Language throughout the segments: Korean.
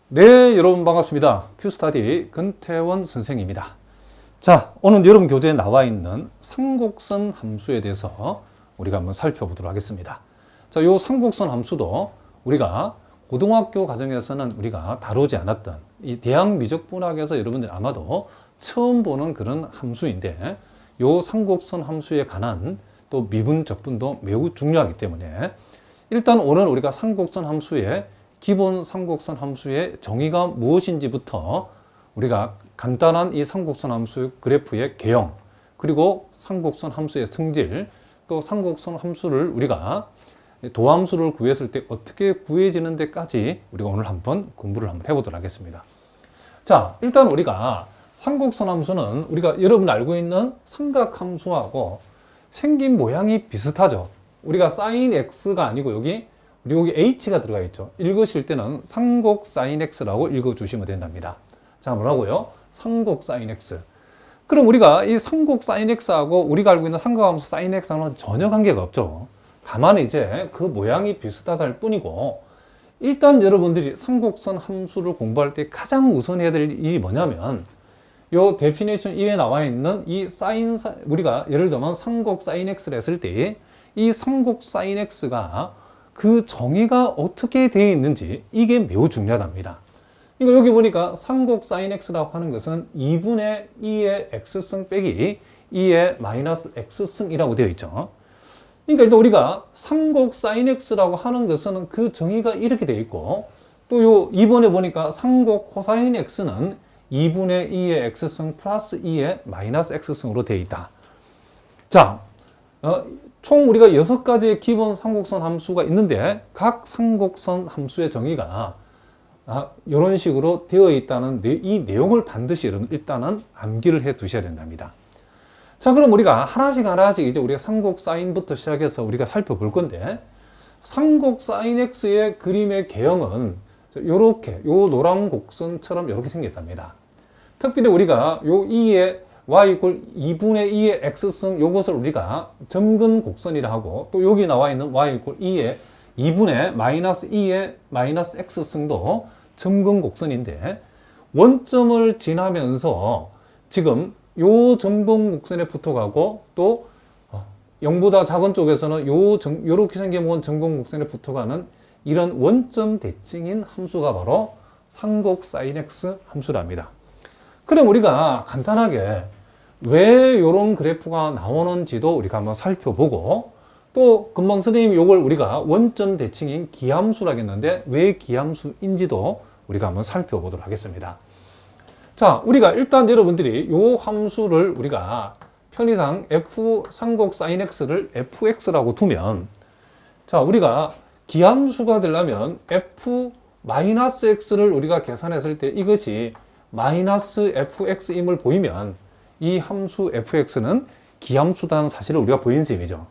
네, 여러분 반갑습니다. 큐스타디 근태원 선생입니다. 자, 오늘 여러분 교재에 나와 있는 상곡선 함수에 대해서 우리가 한번 살펴보도록 하겠습니다. 자, 요 상곡선 함수도 우리가 고등학교 과정에서는 우리가 다루지 않았던 이 대학 미적분학에서 여러분들이 아마도 처음 보는 그런 함수인데, 요 상곡선 함수에 관한 또 미분 적분도 매우 중요하기 때문에 일단 오늘 우리가 상곡선 함수의 기본 상곡선 함수의 정의가 무엇인지부터 우리가 간단한 이 상곡선 함수 그래프의 개형, 그리고 상곡선 함수의 성질, 또 상곡선 함수를 우리가 도함수를 구했을 때 어떻게 구해지는 데까지 우리가 오늘 한번 공부를 한번 해보도록 하겠습니다. 자, 일단 우리가 상곡선 함수는 우리가 여러분 알고 있는 삼각함수하고 생긴 모양이 비슷하죠. 우리가 sin x가 아니고 여기 h가 들어가 있죠. 읽으실 때는 상곡 sin x라고 읽어주시면 된답니다. 자, 뭐라고요? 상곡 sin x. 그럼 우리가 이 상곡 sin x하고 우리가 알고 있는 삼각함수 sin x하고는 전혀 관계가 없죠. 다만 이제 그 모양이 비슷하다일 뿐이고, 일단 여러분들이 상곡선 함수를 공부할 때 가장 우선해야 될 일이 뭐냐면, 요 데피니션 1에 나와 있는 이 sin, 우리가 예를 들면 상곡 sin x를 했을 때 이 상곡 sin x가 그 정의가 어떻게 되어 있는지, 이게 매우 중요하답니다. 이거 여기 보니까 상곡 sin x라고 하는 것은 2분의 2의 x승 빼기 2의 마이너스 x승이라고 되어 있죠. 그러니까 일단 우리가 상곡 sin x라고 하는 것은 그 정의가 이렇게 되어 있고, 또 요 2번에 보니까 상곡 코사인 x는 2분의 2의 x승 플러스 2의 마이너스 x승으로 되어 있다. 자, 총 우리가 6가지의 기본 상곡선 함수가 있는데, 각 상곡선 함수의 정의가 이런 식으로 되어 있다는 이 내용을 반드시 여러분 일단은 암기를 해 두셔야 된답니다. 자, 그럼 우리가 하나씩 이제 우리가 상곡 사인부터 시작해서 우리가 살펴볼 건데, 상곡 사인 x의 그림의 개형은 요렇게 요 노란 곡선처럼 이렇게 생겼답니다. 특별히 우리가 요 2의 y 이퀄 2분의 2의 x승, 요것을 우리가 점근 곡선이라 하고, 또 여기 나와 있는 y 이퀄 2의 2분의 마이너스 2의 마이너스 x승도 점근 곡선인데, 원점을 지나면서 지금 요 점근 곡선에 붙어가고, 또 0보다 작은 쪽에서는 요렇게 생긴 점근 곡선에 붙어가는 이런 원점 대칭인 함수가 바로 상곡 sin x 함수랍니다. 그럼 우리가 간단하게 왜 이런 그래프가 나오는지도 우리가 한번 살펴보고, 또 금방 선생님이 이걸 우리가 원점 대칭인 기함수라고 했는데 왜 기함수인지도 우리가 한번 살펴보도록 하겠습니다. 자, 우리가 일단 여러분들이 이 함수를 우리가 편의상 상곡 sin x를 fx라고 두면, 자, 우리가 기함수가 되려면 f-x를 우리가 계산했을 때 이것이 마이너스 fx임을 보이면 이 함수 fx는 기함수다는 사실을 우리가 보인 셈이죠.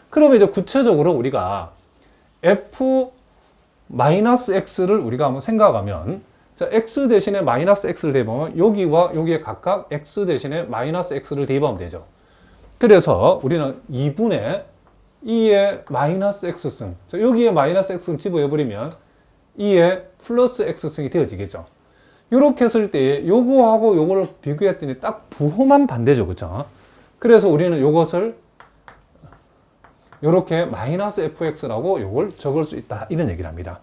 그러면 이제 구체적으로 우리가 f-x를 우리가 한번 생각하면, 자, x 대신에 마이너스 x를 대입하면 여기와 여기에 각각 x 대신에 마이너스 x를 대입하면 되죠. 그래서 우리는 2분의 2의 마이너스 x승, 자, 여기에 마이너스 x승 집어해버리면 2의 플러스 x승이 되어지겠죠. 이렇게 했을 때 요거하고 요거를 비교했더니 딱 부호만 반대죠, 그렇죠? 그래서 우리는 요것을 이렇게 마이너스 fx라고 요걸 적을 수 있다, 이런 얘기를 합니다.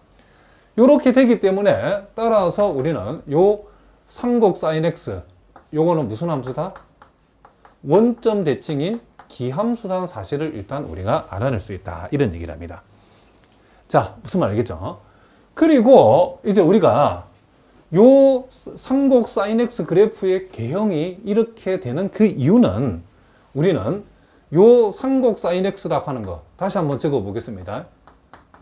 이렇게 되기 때문에 따라서 우리는 요 상곡 sin x, 요거는 무슨 함수다? 원점 대칭인 기함수라는 사실을 일단 우리가 알아낼 수 있다, 이런 얘기를 합니다. 자, 무슨 말 알겠죠? 그리고 이제 우리가 요 상곡 sin x 그래프의 개형이 이렇게 되는 그 이유는, 우리는 요 상곡 sin x라고 하는 거 다시 한번 적어 보겠습니다.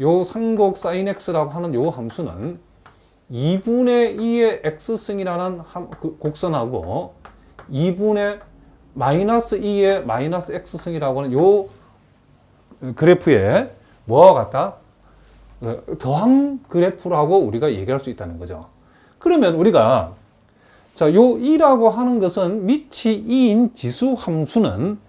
요 상곡 sin x라고 하는 요 함수는 2분의 2의 x승이라는 곡선하고 2분의 마이너스 2의 마이너스 x승이라고 하는 요 그래프에 뭐와 같다? 더한 그래프라고 우리가 얘기할 수 있다는 거죠. 그러면 우리가, 자, 요 2라고 하는 것은 밑이 2인 지수 함수는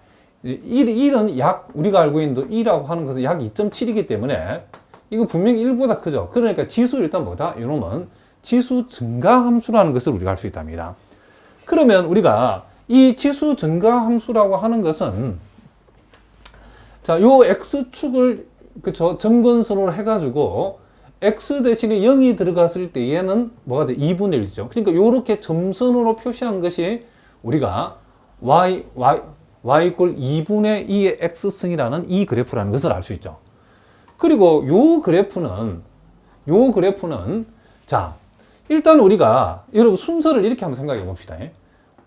1은 약, 우리가 알고 있는 2라고 하는 것은 약 2.7이기 때문에 이거 분명히 1보다 크죠. 그러니까 지수 일단 뭐다? 이놈은 지수 증가 함수라는 것을 우리가 알 수 있답니다. 그러면 우리가 이 지수 증가 함수라고 하는 것은 자, 요 x축을 그쵸 점근선으로 해가지고 x 대신에 0이 들어갔을 때 얘는 뭐가 돼? 2분의 1이죠. 그러니까 요렇게 점선으로 표시한 것이 우리가 y 이꼴 2분의 2의 x승이라는 이 그래프라는 것을 알 수 있죠. 그리고 요 그래프는 자, 일단 우리가 여러분 순서를 이렇게 한번 생각해 봅시다.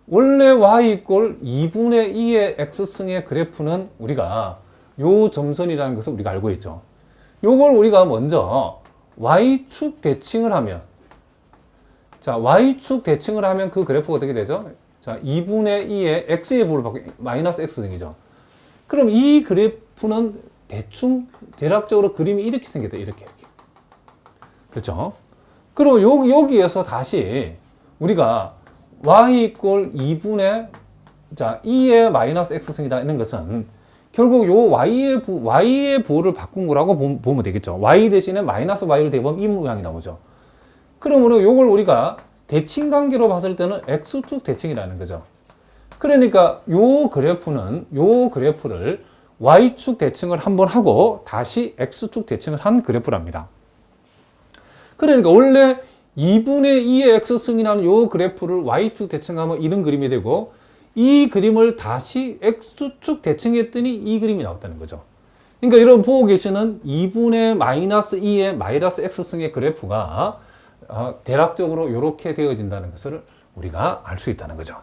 원래 y 이꼴 2분의 2의 x승의 그래프는 우리가 요 점선이라는 것을 우리가 알고 있죠. 요걸 우리가 먼저 y축 대칭을 하면, 자, y축 대칭을 하면 그 그래프가 어떻게 되죠? 자, 2분의 2의 x의 부를 바꿔 마이너스 x등이죠. 그럼 이 그래프는 대략적으로 그림이 이렇게 생겼다. 이렇게. 그렇죠? 그럼 여기에서 다시 우리가 y 이꼴 2분의 자, 2의 마이너스 x승이다 이런 것은 결국 요 y의 부호를 바꾼 거라고 보면 되겠죠. y 대신에 마이너스 y를 대보면 이 모양이 나오죠. 그러므로 요걸 우리가 대칭 관계로 봤을 때는 x축 대칭이라는 거죠. 그러니까 요 그래프를 y축 대칭을 한번 하고 다시 x축 대칭을 한 그래프랍니다. 그러니까 원래 2분의 2의 x승이라는 요 그래프를 y축 대칭하면 이런 그림이 되고 이 그림을 다시 x축 대칭했더니 이 그림이 나왔다는 거죠. 그러니까 여러분 보고 계시는 2분의 마이너스 2의 마이너스 x승의 그래프가 대략적으로 이렇게 되어진다는 것을 우리가 알 수 있다는 거죠.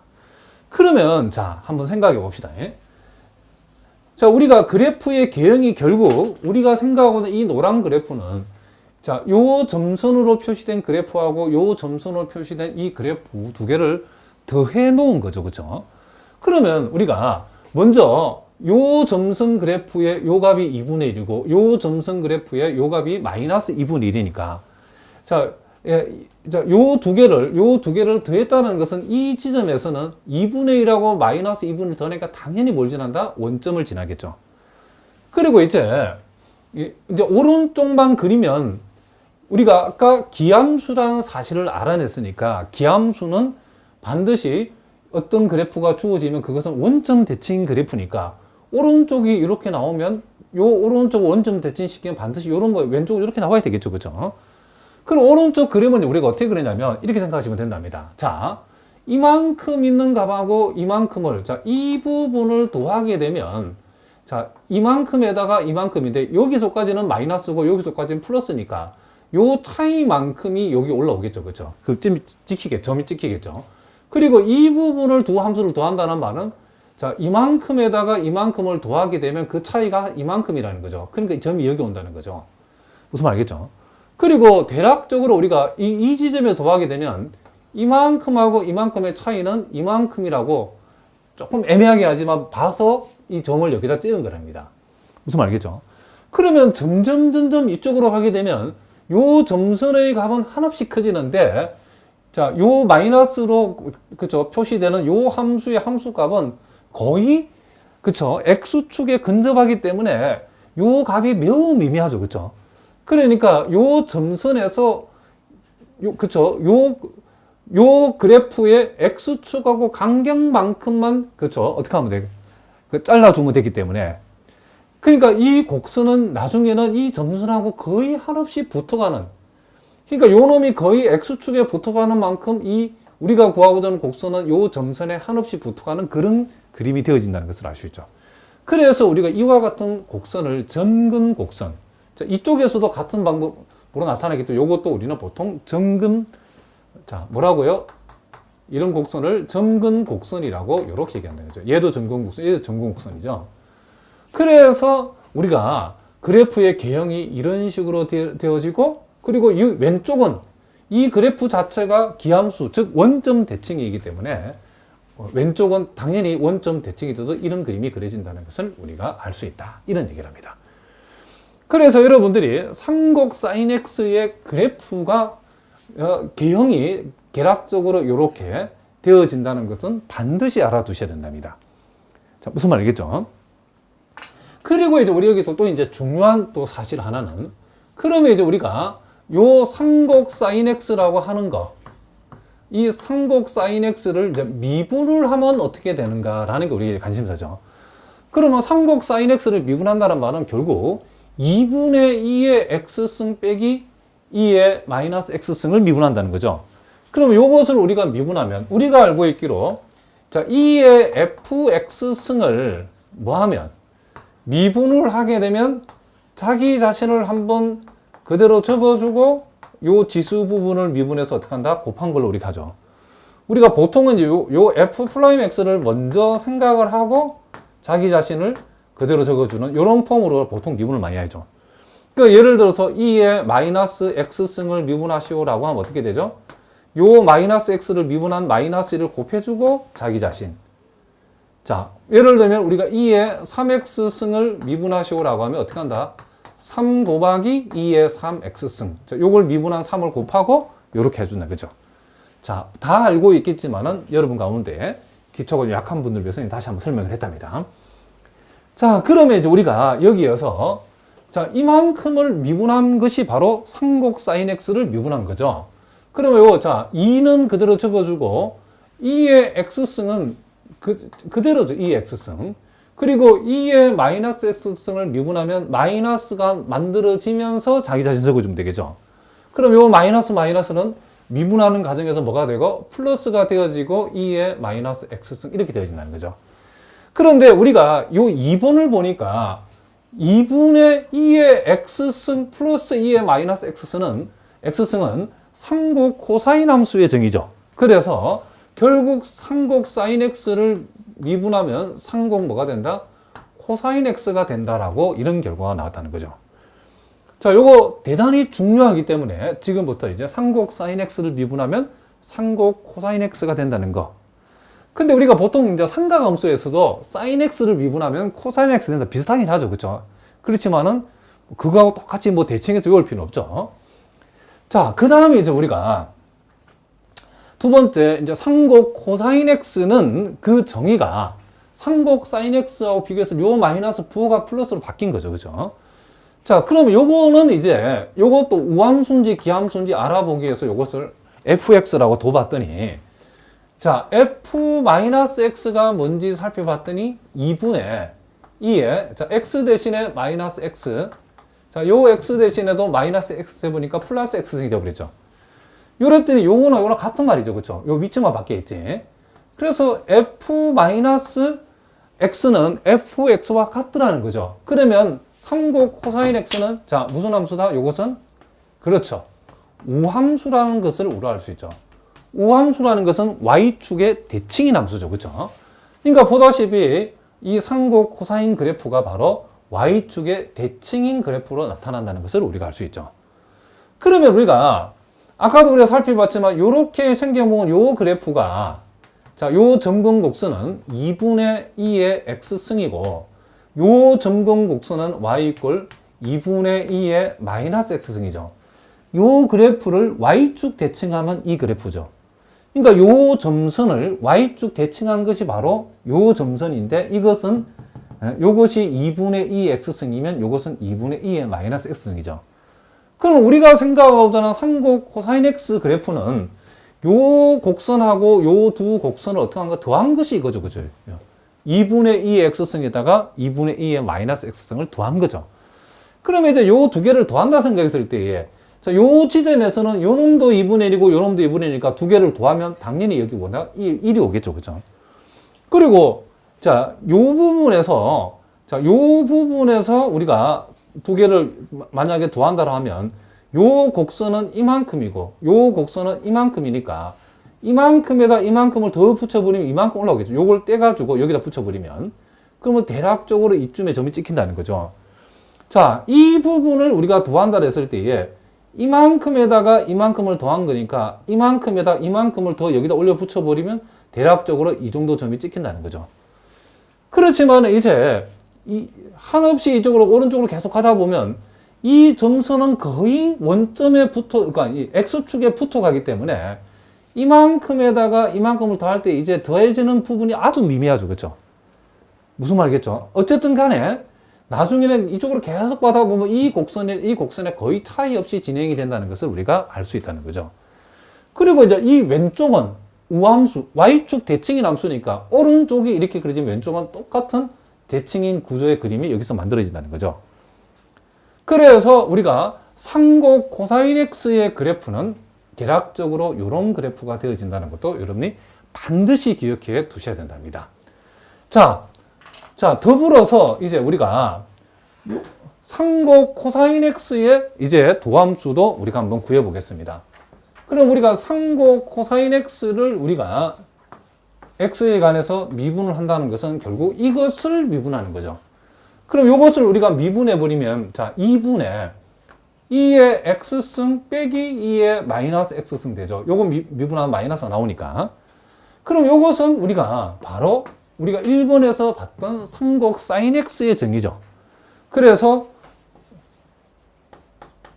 그러면 자, 한번 생각해 봅시다. 자, 우리가 그래프의 개형이 결국 우리가 생각하고 있는 이 노란 그래프는 자, 요 점선으로 표시된 그래프하고 요 점선으로 표시된 이 그래프 두 개를 더해 놓은 거죠. 그렇죠? 그러면 우리가 먼저 요 점선 그래프의 요 값이 2분의 1이고 요 점선 그래프의 요 값이 마이너스 2분의 1이니까 자, 요 두 개를 더했다는 것은 이 지점에서는 2분의 1하고 마이너스 2분의 1 더하니까 당연히 뭘 지난다? 원점을 지나겠죠. 그리고 이제 오른쪽만 그리면 우리가 아까 기함수라는 사실을 알아냈으니까 기함수는 반드시 어떤 그래프가 주어지면 그것은 원점 대칭 그래프니까 오른쪽이 이렇게 나오면 요 오른쪽 원점 대칭 시키면 반드시 요런 거 왼쪽으로 이렇게 나와야 되겠죠. 그죠? 그럼 오른쪽 그림은 우리가 어떻게 그리냐면 이렇게 생각하시면 된답니다. 자, 이만큼 있는 값하고 이만큼을 자, 이 부분을 더하게 되면 자, 이만큼에다가 이만큼인데 여기서까지는 마이너스고 여기서까지는 플러스니까 요 차이만큼이 여기 올라오겠죠. 그죠? 그 점이 찍히겠죠. 그리고 이 부분을 두 함수를 더한다는 말은 자, 이만큼에다가 이만큼을 더하게 되면 그 차이가 이만큼이라는 거죠. 그러니까 점이 여기 온다는 거죠. 무슨 말 알겠죠? 그리고 대략적으로 우리가 이 지점에 더하게 되면 이만큼하고 이만큼의 차이는 이만큼이라고 조금 애매하게 하지만 봐서 이 점을 여기다 찍은 거랍니다. 무슨 말 알겠죠? 그러면 점점 이쪽으로 가게 되면 요 점선의 값은 한없이 커지는데 자, 요 마이너스로 그쵸 표시되는 요 함수의 함수값은 거의 그쵸 x축에 근접하기 때문에 요 값이 매우 미미하죠. 그쵸? 그러니까 요 점선에서 요 그래프의 x축하고 간격만큼만 그쵸 어떻게 하면 돼? 잘라주면 되기 때문에 그러니까 이 곡선은 나중에는 이 점선하고 거의 한없이 붙어가는 그러니까 요 놈이 거의 x축에 붙어가는 만큼 이 우리가 구하고자 하는 곡선은 요 점선에 한없이 붙어가는 그런 그림이 되어진다는 것을 알 수 있죠. 그래서 우리가 이와 같은 곡선을 점근 곡선 자, 이쪽에서도 같은 방법으로 나타나기 때문에 이것도 우리는 보통 점근 자 뭐라고요? 이런 곡선을 점근 곡선이라고 이렇게 얘기한다는 거죠. 얘도 점근 곡선, 얘도 점근 곡선이죠. 그래서 우리가 그래프의 개형이 이런 식으로 되어지고 그리고 이 왼쪽은 이 그래프 자체가 기함수, 즉 원점 대칭이기 때문에 왼쪽은 당연히 원점 대칭이 돼도 이런 그림이 그려진다는 것을 우리가 알 수 있다. 이런 얘기를 합니다. 그래서 여러분들이 삼곡 sin x의 그래프가 개형이 계략적으로 이렇게 되어진다는 것은 반드시 알아두셔야 된답니다. 자, 무슨 말 알겠죠? 그리고 이제 우리 여기서 또 이제 중요한 또 사실 하나는 그러면 이제 우리가 요 상곡 sin x라고 하는 거, 이 상곡 sin x를 이제 미분을 하면 어떻게 되는가라는 게 우리의 관심사죠. 그러면 상곡 sin x를 미분한다는 말은 결국 2분의 2의 x승 빼기 2의 마이너스 x승을 미분한다는 거죠. 그러면 이것을 우리가 미분하면 우리가 알고 있기로 자 2의 fx승을 뭐 하면 미분을 하게 되면 자기 자신을 한번 그대로 적어주고 요 지수 부분을 미분해서 어떻게 한다? 곱한 걸로 우리가 하죠. 우리가 보통은 이제 요 f'(x를) 먼저 생각을 하고 자기 자신을 그대로 적어주는 이런 폼으로 보통 미분을 많이 하죠. 그러니까 예를 들어서 2의 마이너스 x승을 미분하시오라고 하면 어떻게 되죠? 요 마이너스 x를 미분한 마이너스 1을 곱해주고 자기 자신. 자, 예를 들면 우리가 2의 3x승을 미분하시오라고 하면 어떻게 한다? 3 곱하기 2의 3x승. 자, 요걸 미분한 3을 곱하고 요렇게 해준다. 그죠? 자, 다 알고 있겠지만은 여러분 가운데 기초가 약한 분들 위해서 다시 한번 설명을 했답니다. 자, 그러면 이제 우리가 여기에서 자, 이만큼을 미분한 것이 바로 상곡 sin x를 미분한 거죠. 그러면 요, 자, 2는 그대로 적어주고 2의 x승은 그대로죠. 2의 x승. 그리고 2의 마이너스 x승을 미분하면 마이너스가 만들어지면서 자기 자신 적어주면 되겠죠. 그럼 요 마이너스는 미분하는 과정에서 뭐가 되고 플러스가 되어지고 2의 마이너스 x승 이렇게 되어진다는 거죠. 그런데 우리가 요 2번을 보니까 2분의 2의 x승 플러스 2의 마이너스 x승은 상곡 코사인 함수의 정의죠. 그래서 결국 상곡 sin x를 미분하면 상곡 뭐가 된다? 코사인 x가 된다라고 이런 결과가 나왔다는 거죠. 자, 요거 대단히 중요하기 때문에 지금부터 이제 상곡 sin x를 미분하면 상곡 코사인 x가 된다는 거. 근데 우리가 보통 이제 삼각함수에서도 sin x를 미분하면 코사인 x 된다 비슷하긴 하죠. 그렇죠? 그렇지만은 그거하고 똑같이 뭐 대칭해서 외울 필요는 없죠. 자, 그 다음에 이제 우리가 두 번째, 이제 상곡 코사인 x는 그 정의가 상곡 sin x하고 비교해서 요 마이너스 부호가 플러스로 바뀐 거죠. 그죠? 자, 그러면 요거는 이제 요것도 우함수인지 기함수인지 알아보기 위해서 요것을 fx라고 둬봤더니 자, f-x가 뭔지 살펴봤더니 2분의 2에 자, x 대신에 마이너스 x 자, 요 x 대신에도 마이너스 x 해보니까 플러스 x승이 되어버렸죠. 요랬더니 요거나 요거나 같은 말이죠. 그쵸? 요 위치만 바뀌어 있지. 그래서 f-x는 fx와 같더라는 거죠. 그러면 상곡 코사인 x는 자, 무슨 함수다? 요것은 그렇죠. 우함수라는 것을 우리가 알 수 있죠. 우함수라는 것은 y축의 대칭인 함수죠. 그쵸? 그러니까 보다시피 이 상곡 코사인 그래프가 바로 y축의 대칭인 그래프로 나타난다는 것을 우리가 알 수 있죠. 그러면 우리가 아까도 우리가 살펴봤지만 요렇게 생겨본 요 그래프가 자, 요 점근 곡선은 2분의 2의 x승이고 요 점근 곡선은 y 이꼴 2분의 2의 마이너스 x승이죠. 요 그래프를 y축 대칭하면 이 그래프죠. 그러니까 요 점선을 y축 대칭한 것이 바로 요 점선인데 이것은 요것이 2분의 2 x승이면 요것은 2분의 2의 마이너스 x승이죠. 그럼 우리가 생각하고자 상곡 코사인 x 그래프는 요 곡선하고 요 두 곡선을 어떻게 한가 더한 것이 이거죠. 그죠? 2분의 2의 x승에다가 2분의 2의 마이너스 x승을 더한 거죠. 그러면 이제 요 두 개를 더한다 생각했을 때에 자, 요 지점에서는 요 놈도 2분의 1이고 요 놈도 2분의 1이니까 두 개를 더하면 당연히 여기 뭐냐? 1이 오겠죠. 그죠? 그리고 자, 요 부분에서 우리가 두 개를 만약에 더한다고 하면 요 곡선은 이만큼이고 요 곡선은 이만큼이니까 이만큼에다 이만큼을 더 붙여버리면 이만큼 올라오겠죠. 요걸 떼가지고 여기다 붙여버리면 그러면 대략적으로 이쯤에 점이 찍힌다는 거죠. 자, 이 부분을 우리가 더한다 했을 때에 이만큼에다가 이만큼을 더한 거니까 이만큼에다 이만큼을 더 여기다 올려 붙여버리면 대략적으로 이 정도 점이 찍힌다는 거죠. 그렇지만 이제 한없이 이쪽으로 오른쪽으로 계속 가다 보면 이 점선은 거의 원점에 그러니까 이 x축에 붙어 가기 때문에 이만큼에다가 이만큼을 더할 때 이제 더해지는 부분이 아주 미미하죠. 그렇죠? 무슨 말이겠죠? 어쨌든 간에 나중에는 이쪽으로 계속 받아보면 이 곡선에 거의 차이 없이 진행이 된다는 것을 우리가 알 수 있다는 거죠. 그리고 이제 이 왼쪽은 우함수, Y축 대칭인 함수니까 오른쪽이 이렇게 그려지면 왼쪽은 똑같은 대칭인 구조의 그림이 여기서 만들어진다는 거죠. 그래서 우리가 상곡 코사인 X의 그래프는 계략적으로 이런 그래프가 되어진다는 것도 여러분이 반드시 기억해 두셔야 된답니다. 자, 더불어서 이제 우리가 상곡 코사인 X의 이제 도함수도 우리가 한번 구해 보겠습니다. 그럼 우리가 상곡 코사인 X를 우리가 X에 관해서 미분을 한다는 것은 결국 이것을 미분하는 거죠. 그럼 이것을 우리가 미분해 버리면, 자, 2분의 2의 X승 빼기 2의 마이너스 X승 되죠. 요거 미분하면 마이너스가 나오니까. 그럼 요것은 우리가 바로 우리가 1번에서 봤던 상곡 사인 X의 정의죠. 그래서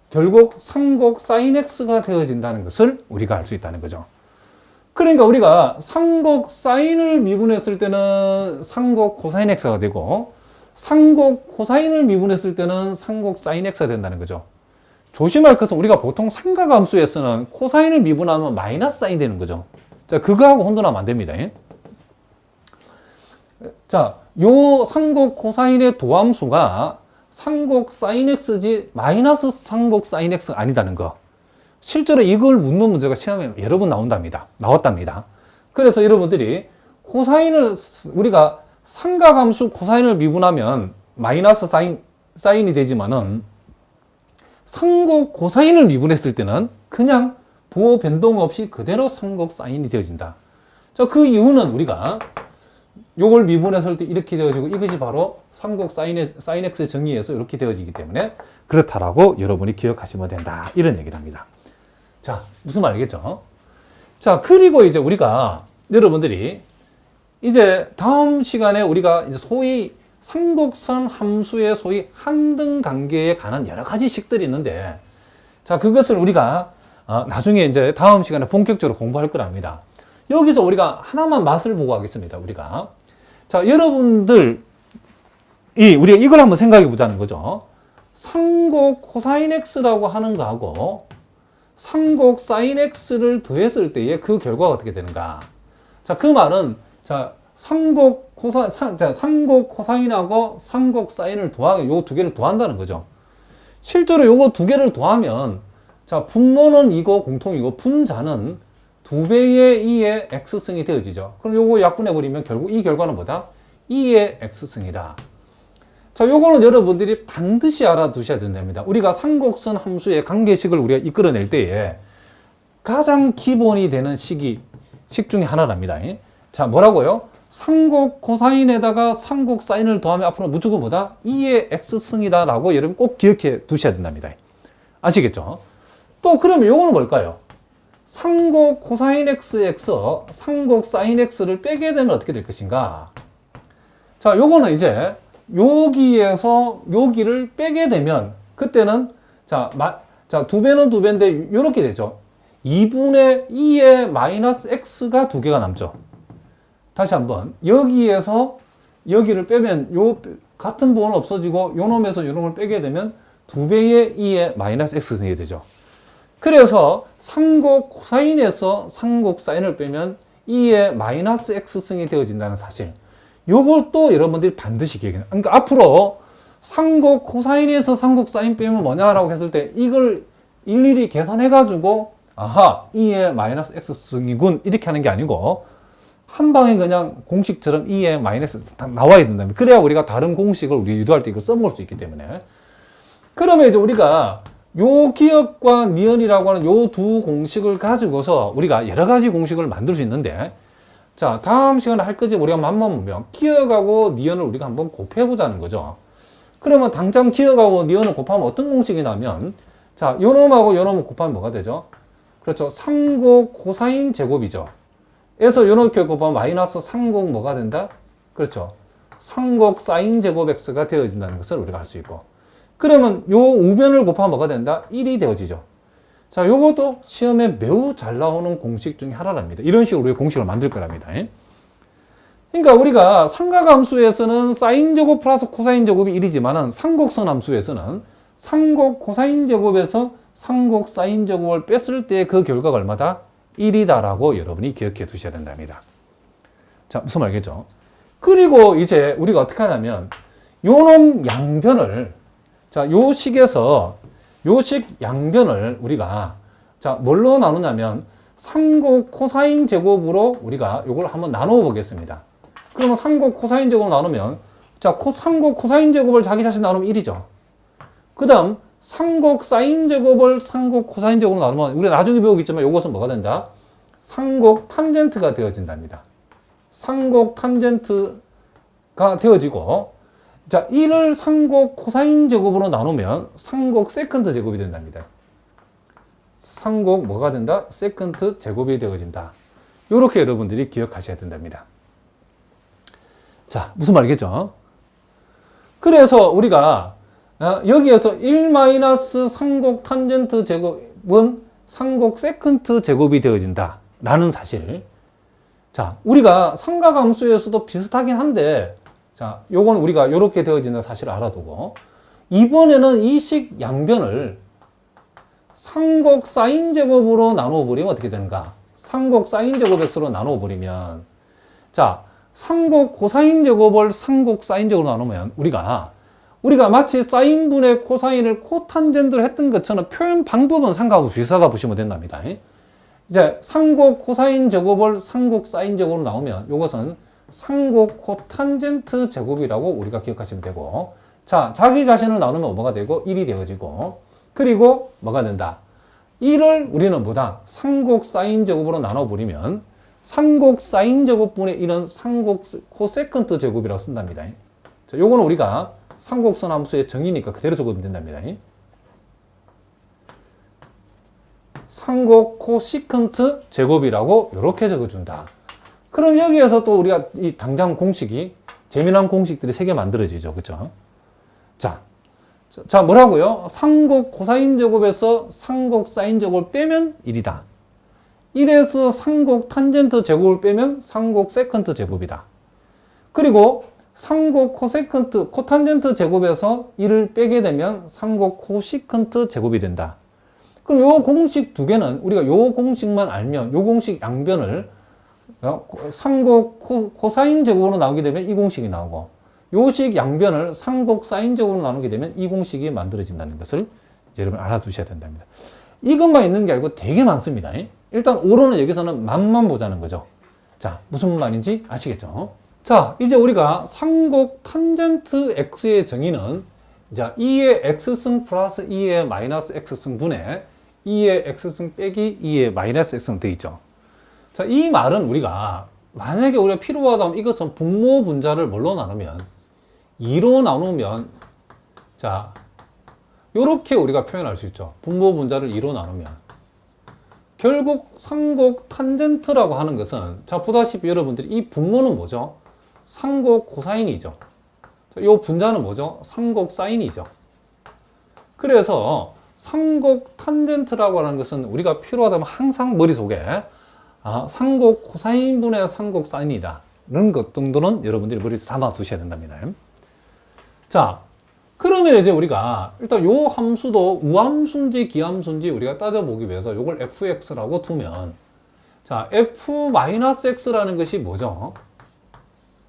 결국 상곡 사인 X가 되어진다는 것을 우리가 알 수 있다는 거죠. 그러니까 우리가 상곡 사인을 미분했을 때는 상곡 코사인 X가 되고, 상곡 코사인을 미분했을 때는 상곡 사인 X가 된다는 거죠. 조심할 것은 우리가 보통 삼각함수에서는 코사인을 미분하면 마이너스 사인이 되는 거죠. 자, 그거하고 혼돈하면 안 됩니다. 자, 요 상곡 코사인의 도함수가 상곡 사인 X지 마이너스 상곡 사인 X가 아니다는 거. 실제로 이걸 묻는 문제가 시험에 여러 번 나왔답니다. 그래서 여러분들이 코사인을 우리가 삼각함수 코사인을 미분하면 마이너스 사인이 되지만은 상곡 코사인을 미분했을 때는 그냥 부호 변동 없이 그대로 상곡 사인이 되어진다. 자, 그 이유는 우리가 요걸 미분했을 때 이렇게 되어지고 이것이 바로 상곡 사인 X의 정의에서 이렇게 되어지기 때문에 그렇다라고 여러분이 기억하시면 된다. 이런 얘기를 합니다. 자, 무슨 말이겠죠? 자, 그리고 이제 우리가 여러분들이 이제 다음 시간에 우리가 이제 소위 상곡선 함수의 소위 한등 관계에 관한 여러 가지 식들이 있는데, 자, 그것을 우리가 나중에 이제 다음 시간에 본격적으로 공부할 거랍니다. 여기서 우리가 하나만 맛을 보고 하겠습니다. 우리가. 자, 여러분들이 우리가 이걸 한번 생각해 보자는 거죠. 상곡 코사인 X라고 하는 거하고 상곡 사인 X를 더했을 때의 그 결과가 어떻게 되는가? 자, 그 말은 자, 상곡 코사인하고 상곡 사인을 더하게 요 두 개를 더한다는 거죠. 실제로 요거 두 개를 더하면 자, 분모는 이거 공통이고 분자는 2배의 2의 X승이 되어지죠. 그럼 요거 약분해 버리면 결국 이 결과는 뭐다? 2의 X승이다. 자, 요거는 여러분들이 반드시 알아두셔야 된답니다. 우리가 상곡선 함수의 관계식을 우리가 이끌어낼 때에 가장 기본이 되는 식 중에 하나랍니다. 자, 뭐라고요? 상곡 코사인에다가 상곡 사인을 더하면 앞으로 무조건 뭐다? 2의 X승이다 라고 여러분 꼭 기억해 두셔야 된답니다. 아시겠죠? 또 그러면 요거는 뭘까요? 상곡 코사인 X에서 상곡 사인 X를 빼게 되면 어떻게 될 것인가? 자, 요거는 이제 여기에서 여기를 빼게 되면 그때는 자, 2배는 2배인데 요렇게 되죠. 2분의 2의 마이너스 X가 2개가 남죠. 다시 한번 여기에서 여기를 빼면 요 같은 부호는 없어지고 요 놈에서 요 놈을 빼게 되면 2배의 2의 마이너스 X승이 되죠. 그래서 상곡 코사인에서 상곡 사인을 빼면 2의 마이너스 X승이 되어진다는 사실. 요걸 또 여러분들이 반드시 기억해요. 그러니까 앞으로 상곡 코사인에서 상곡 사인 빼면 뭐냐라고 했을 때 이걸 일일이 계산해가지고 아하, 2의 마이너스 X승이군 이렇게 하는 게 아니고 한 방에 그냥 공식처럼 2의 마이너스 다 나와야 된다면 그래야 우리가 다른 공식을 우리 유도할 때 이걸 써먹을 수 있기 때문에 그러면 이제 우리가 요 기억과 니은이라고 하는 요 두 공식을 가지고서 우리가 여러 가지 공식을 만들 수 있는데 자, 다음 시간에 할 거지 우리가 맘만 보면 기억하고 니은을 우리가 한번 곱해보자는 거죠. 그러면 당장 기억하고 니은을 곱하면 어떤 공식이 나면 자, 요 놈하고 요 놈을 곱하면 뭐가 되죠? 그렇죠. 상곡 코사인 제곱이죠. 에서 요렇게 곱하면 마이너스 상곡 뭐가 된다? 그렇죠. 상곡 사인 제곱 X가 되어진다는 것을 우리가 알 수 있고 그러면 요 우변을 곱하면 뭐가 된다? 1이 되어지죠. 자, 요것도 시험에 매우 잘 나오는 공식 중에 하나랍니다. 이런 식으로 우리가 공식을 만들 거랍니다. 그러니까 우리가 삼각함수에서는 사인 제곱 플러스 코사인 제곱이 1이지만은 삼곡선 함수에서는 삼곡 코사인 제곱에서 삼곡 사인 제곱을 뺐을 때 그 결과가 얼마다? 1이다라고 여러분이 기억해 두셔야 된답니다. 자, 무슨 말이겠죠? 그리고 이제 우리가 어떻게 하냐면 요놈 양변을 자, 요 식에서 요식 양변을 우리가 자, 뭘로 나누냐면 삼곡 코사인 제곱으로 우리가 요걸 한번 나누어 보겠습니다. 그러면 삼곡 코사인 제곱 나누면 자, 삼곡 코사인 제곱을 자기 자신 나누면 1이죠. 그다음 삼곡 사인 제곱을 삼곡 코사인 제곱으로 나누면 우리 나중에 배우겠지만 요것은 뭐가 된다? 삼곡 탄젠트가 되어진답니다. 삼곡 탄젠트가 되어지고 자, 1을 삼곡 코사인 제곱으로 나누면 삼곡 세컨드 제곱이 된답니다. 삼곡 뭐가 된다? 세컨드 제곱이 되어진다. 이렇게 여러분들이 기억하셔야 된답니다. 자, 무슨 말이겠죠? 그래서 우리가 여기에서 1-삼곡 탄젠트 제곱은 삼곡 세컨드 제곱이 되어진다 라는 사실. 자, 우리가 삼각함수에서도 비슷하긴 한데 자, 요건 우리가 이렇게 되어지는 사실을 알아두고 이번에는 이 식 양변을 삼곡 사인 제곱으로 나누어 버리면 어떻게 되는가? 삼곡 사인 제곱 x로 나누어 버리면 자, 삼곡 코사인 제곱을 삼곡 사인 제곱으로 나누면 우리가 마치 사인분의 코사인을 코탄젠트로 했던 것처럼 표현 방법은 삼각하고 비슷하다 보시면 된답니다. 이제 삼곡 코사인 제곱을 삼곡 사인 제곱으로 나오면 이것은 삼곡 코탄젠트 제곱이라고 우리가 기억하시면 되고 자, 자기 자신을 나누면 뭐가 되고 1이 되어지고 그리고 뭐가 된다? 1을 우리는 뭐다? 삼곡 사인 제곱으로 나눠버리면 삼곡 사인 제곱분의 1은 삼곡 코세컨트 제곱이라고 쓴답니다. 자, 요거는 우리가 삼곡선 함수의 정의니까 그대로 적으면 된답니다. 삼곡 코시컨트 제곱이라고 이렇게 적어준다. 그럼 여기에서 또 우리가 이 당장 공식이 재미난 공식들이 3개 만들어지죠. 그렇죠? 자, 뭐라고요? 삼곡 코사인 제곱에서 삼곡 사인 제곱을 빼면 1이다. 1에서 삼곡 탄젠트 제곱을 빼면 삼곡 세컨트 제곱이다. 그리고 삼곡 코세컨트 코탄젠트 제곱에서 1을 빼게 되면 삼곡 코시컨트 제곱이 된다. 그럼 요 공식 두 개는 우리가 요 공식만 알면 요 공식 양변을 삼곡 코사인 제곱으로 나오게 되면 이 공식이 나오고 요식 양변을 삼곡 사인 제곱으로 나누게 되면 이 공식이 만들어진다는 것을 여러분 알아두셔야 된답니다. 이것만 있는 게 아니고 되게 많습니다. 일단 오로는 여기서는 맛만 보자는 거죠. 자, 무슨 말인지 아시겠죠? 자, 이제 우리가 삼곡 탄젠트 x의 정의는 자, 2의 x승 플러스 2의 마이너스 x승 분의 2의 x승 빼기 2의 마이너스 x승 되어 있죠. 자, 이 말은 우리가 만약에 우리가 필요하다면 이것은 분모 분자를 뭘로 나누면 2로 나누면 자, 요렇게 우리가 표현할 수 있죠. 분모 분자를 2로 나누면 결국 삼곡 탄젠트라고 하는 것은 자, 보다시피 여러분들이 이 분모는 뭐죠? 삼곡 코사인이죠. 자, 요 분자는 뭐죠? 삼곡 사인이죠. 그래서 삼곡 탄젠트라고 하는 것은 우리가 필요하다면 항상 머릿속에 삼곡 코사인분의 삼곡 사인이다. 이런 것 정도는 여러분들이 머릿속에 담아 두셔야 된답니다. 자, 그러면 이제 우리가 일단 요 함수도 우함수인지 기함수인지 우리가 따져보기 위해서 요걸 fx라고 두면 자, f-x라는 것이 뭐죠?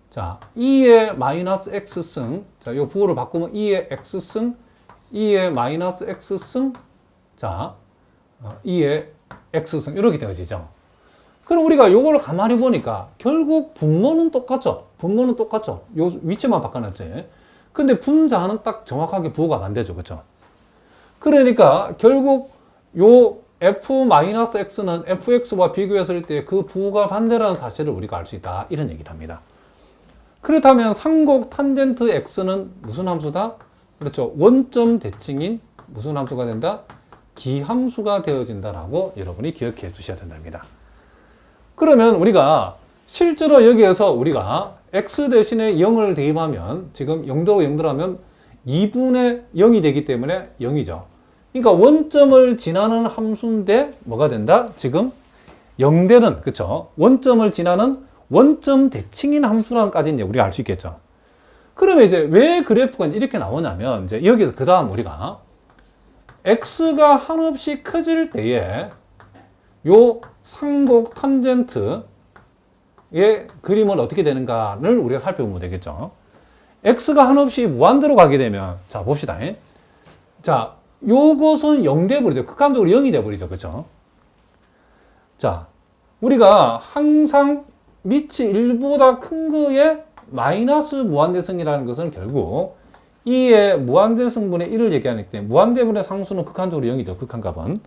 자, 2의 마이너스 x승 자, 요 부호를 바꾸면 2의 x승 2의 마이너스 x승 자, 2의 x승 이렇게 되어지죠. 그럼 우리가 요거를 가만히 보니까 결국 분모는 똑같죠. 분모는 똑같죠. 요 위치만 바꿔놨지. 근데 분자는 딱 정확하게 부호가 안 되죠. 그렇죠? 그러니까 결국 요 f-x는 fx와 비교했을 때 그 부호가 반대라는 사실을 우리가 알 수 있다. 이런 얘기를 합니다. 그렇다면 삼곡 탄젠트 x는 무슨 함수다? 그렇죠. 원점 대칭인 무슨 함수가 된다? 기함수가 되어진다라고 여러분이 기억해 주셔야 된답니다. 그러면 우리가 실제로 여기에서 우리가 x 대신에 0을 대입하면 지금 0도로 0도로 하면 2분의 0이 되기 때문에 0이죠. 그러니까 원점을 지나는 함수인데 뭐가 된다? 지금 0대는 그쵸? 원점을 지나는 원점 대칭인 함수라는까지는 이제 우리가 알 수 있겠죠. 그러면 이제 왜 그래프가 이렇게 나오냐면, 이제 여기서 그 다음 우리가 x가 한없이 커질 때에 요 상곡 탄젠트의 그림은 어떻게 되는가를 우리가 살펴보면 되겠죠. x가 한없이 무한대로 가게 되면, 자, 봅시다. 자, 요것은 0 돼버리죠. 극한적으로 0이 돼버리죠. 그렇죠? 자, 우리가 항상 밑이 1보다 큰 거에 마이너스 무한대승이라는 것은 결국 2의 무한대승분의 1을 얘기하기 때문에 무한대분의 상수는 극한적으로 0이죠. 극한값은.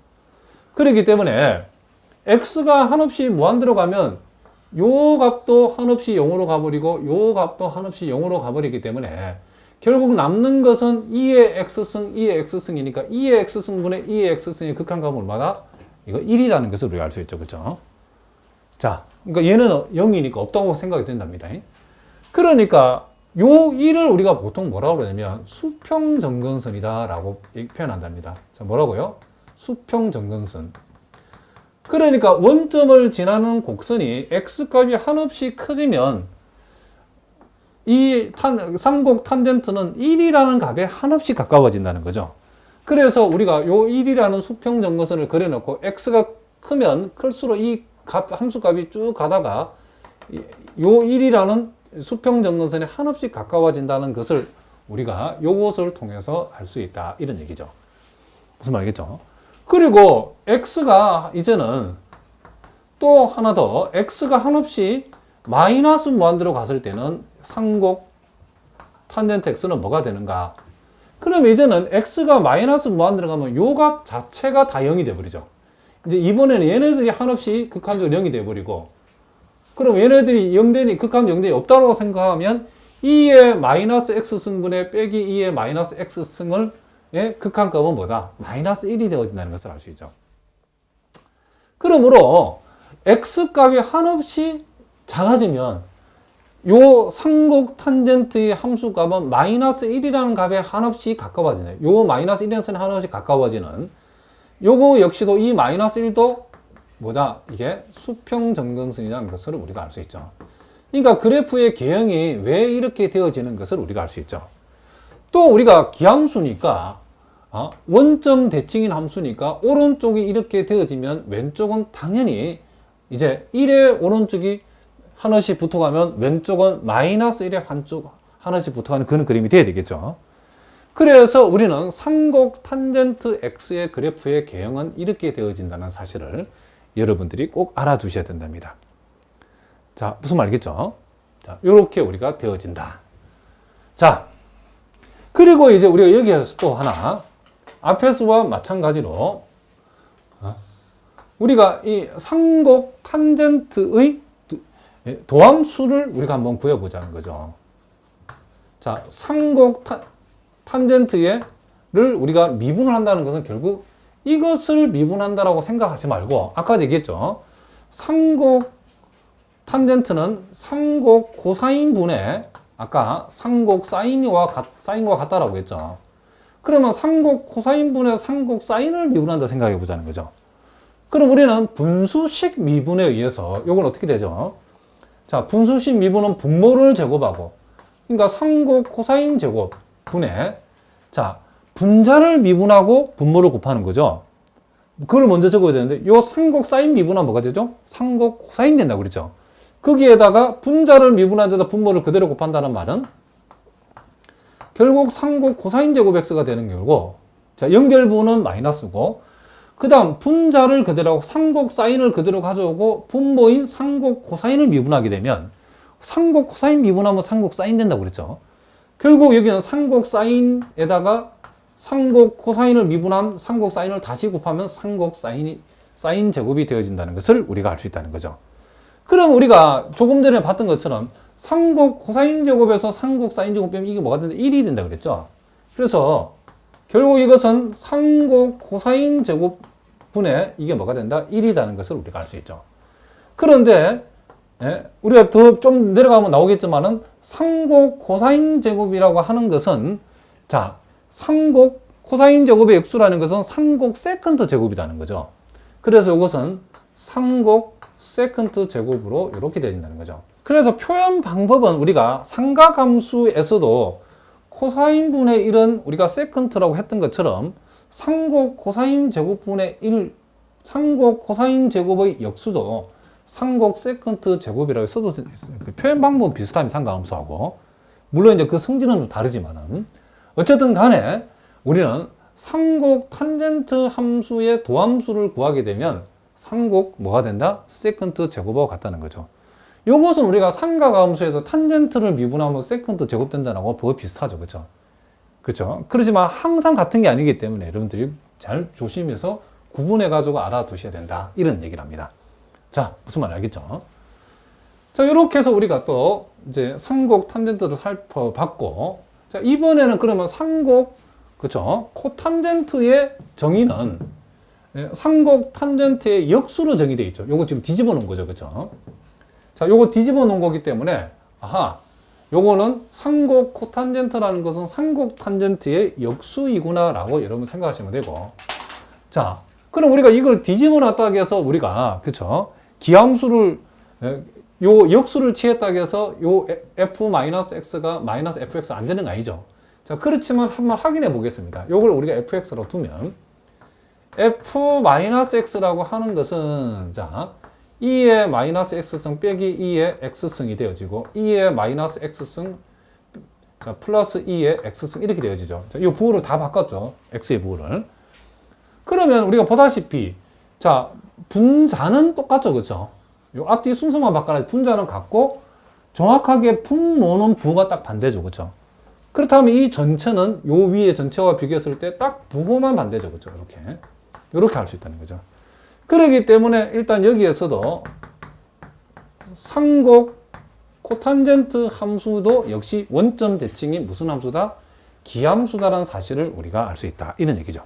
그렇기 때문에 x가 한없이 무한대로 가면 요 값도 한없이 0으로 가버리고 요 값도 한없이 0으로 가버리기 때문에 결국 남는 것은 2의 x승, 2의 x승이니까 2의 x승분의 2의 x승의 극한값은 얼마다? 이거 1이라는 것을 우리가 알 수 있죠. 그렇죠? 자, 그러니까 얘는 0이니까 없다고 생각이 된답니다. 그러니까 요 1을 우리가 보통 뭐라고 그러냐면 수평정근선이다라고 표현한답니다. 자, 뭐라고요? 수평정근선. 그러니까 원점을 지나는 곡선이 x값이 한없이 커지면 이 삼곡 탄젠트는 1이라는 값에 한없이 가까워진다는 거죠. 그래서 우리가 요 1이라는 수평정근선을 그려놓고 x가 크면 클수록 이 함수값이 쭉 가다가 요 1이라는 수평정근선에 한없이 가까워진다는 것을 우리가 요것을 통해서 알 수 있다. 이런 얘기죠. 무슨 말이겠죠? 그리고 x가 이제는 또 하나 더 x가 한없이 마이너스 무한대로 갔을 때는 상곡 탄젠트 x는 뭐가 되는가? 그럼 이제는 x가 마이너스 무한대로 가면 요 값 자체가 다 0이 돼버리죠. 이제 이번에는 얘네들이 한없이 극한적으로 0이 돼버리고, 그럼 얘네들이 0되니 극한 0대이 없다고 생각하면 2의 마이너스 x승분의 빼기 2의 마이너스 x승을 극한값은 뭐다? 마이너스 1이 되어진다는 것을 알 수 있죠. 그러므로 x값이 한없이 작아지면 요 상곡 탄젠트의 함수값은 마이너스 1이라는 값에 한없이 가까워지네. 요 마이너스 1에서는 한없이 가까워지는 요거 역시도 이 마이너스 1도 뭐다? 이게 수평정근선이라는 것을 우리가 알 수 있죠. 그러니까 그래프의 개형이 왜 이렇게 되어지는 것을 우리가 알 수 있죠. 또 우리가 기함수니까 원점 대칭인 함수니까 오른쪽이 이렇게 되어지면 왼쪽은 당연히 이제 1의 오른쪽이 하나씩 붙어가면 왼쪽은 마이너스 1의 하나씩 붙어가는 그런 그림이 돼야 되겠죠. 그래서 우리는 상곡 탄젠트 x의 그래프의 개형은 이렇게 되어진다는 사실을 여러분들이 꼭 알아두셔야 된답니다. 자, 무슨 말이겠죠? 자, 요렇게 우리가 되어진다. 자, 그리고 이제 우리가 여기에서 또 하나, 앞에서와 마찬가지로, 우리가 이 상곡 탄젠트의 도함수를 우리가 한번 구해보자는 거죠. 자, 상곡 탄젠트를 우리가 미분을 한다는 것은 결국 이것을 미분한다라고 생각하지 말고, 아까 얘기했죠. 상곡 탄젠트는 상곡 코사인분의, 아까 상곡 사인과 같다라고 했죠. 그러면 상곡 코사인분의 상곡 사인을 미분한다 생각해 보자는 거죠. 그럼 우리는 분수식 미분에 의해서 이건 어떻게 되죠? 자, 분수식 미분은 분모를 제곱하고, 그러니까 상곡 코사인 제곱 분의, 자, 분자를 미분하고 분모를 곱하는 거죠. 그걸 먼저 적어야 되는데, 요 상곡 사인 미분하면 뭐가 되죠? 상곡 코사인 된다고 그랬죠. 거기에다가 분자를 미분한 데다 분모를 그대로 곱한다는 말은 결국 상곡 코사인 제곱 x가 되는 거고, 자, 연결부는 마이너스고, 그 다음 분자를 그대로 하고 상곡 사인을 그대로 가져오고 분모인 상곡 코사인을 미분하게 되면 상곡 코사인 미분하면 상곡 사인 된다고 그랬죠. 결국 여기는 상곡 사인에다가 상곡 코사인을 미분한 상곡 사인을 다시 곱하면 상곡 사인 제곱이 되어진다는 것을 우리가 알 수 있다는 거죠. 그럼 우리가 조금 전에 봤던 것처럼 상곡 코사인 제곱에서 상곡 사인 제곱 빼면 이게 뭐가 된다? 1이 된다고 그랬죠. 그래서 결국 이것은 상곡 코사인 제곱분의 이게 뭐가 된다? 1이라는 것을 우리가 알 수 있죠. 그런데 우리가 더 좀 내려가면 나오겠지만은 상곡 코사인 제곱이라고 하는 것은, 자, 상곡 코사인 제곱의 역수라는 것은 상곡 세컨트 제곱이라는 거죠. 그래서 이것은 상곡 세컨트 제곱으로 이렇게 되어진다는 거죠. 그래서 표현 방법은 우리가 삼각함수에서도 코사인분의 1은 우리가 세컨트라고 했던 것처럼 상곡 코사인 제곱분의 1, 상곡 코사인 제곱의 역수도 상곡 세컨트 제곱이라고 써도 표현 방법은 비슷합니다. 삼각함수하고. 물론 이제 그 성질은 좀 다르지만은 어쨌든 간에 우리는 상곡 탄젠트 함수의 도함수를 구하게 되면 상곡 뭐가 된다? 세컨트 제곱하고 같다는 거죠. 요것은 우리가 삼각함수에서 탄젠트를 미분하면 세컨트 제곱된다는 거 비슷하죠. 그렇죠? 그렇죠? 그렇지만 항상 같은 게 아니기 때문에 여러분들이 잘 조심해서 구분해 가지고 알아두셔야 된다. 이런 얘기를 합니다. 자, 무슨 말 알겠죠? 자, 이렇게 해서 우리가 또 이제 상곡 탄젠트를 살펴봤고, 자, 이번에는 그러면 상곡, 그렇죠? 코탄젠트의 정의는 상곡 탄젠트의 역수로 정의되어 있죠. 요거 지금 뒤집어 놓은 거죠. 그렇죠? 자, 요거 뒤집어 놓은 거기 때문에, 아하, 요거는 상곡 코탄젠트라는 것은 상곡 탄젠트의 역수이구나 라고 여러분 생각하시면 되고, 자, 그럼 우리가 이걸 뒤집어 놨다고 해서 우리가, 그쵸? 기함수를, 요 역수를 취했다고 해서 요 f-x가 마이너스 fx 안 되는 거 아니죠? 자, 그렇지만 한번 확인해 보겠습니다. 요걸 우리가 fx로 두면, f-x라고 하는 것은, 자, 2의 마이너스 x승 빼기 2의 x승이 되어지고 2의 마이너스 x승 자 플러스 2의 x승 이렇게 되어지죠. 자, 이 부호를 다 바꿨죠. x의 부호를. 그러면 우리가 보다시피 자 분자는 똑같죠. 그렇죠? 요 앞뒤 순서만 바꿔라. 분자는 같고 정확하게 분모는 부호가 딱 반대죠. 그렇죠? 그렇다면 이 전체는 요 위의 전체와 비교했을 때 딱 부호만 반대죠. 그렇죠? 이렇게 할 수 있다는 거죠. 그렇기 때문에 일단 여기에서도 상곡 코탄젠트 함수도 역시 원점 대칭이 무슨 함수다? 기함수다라는 사실을 우리가 알 수 있다. 이런 얘기죠.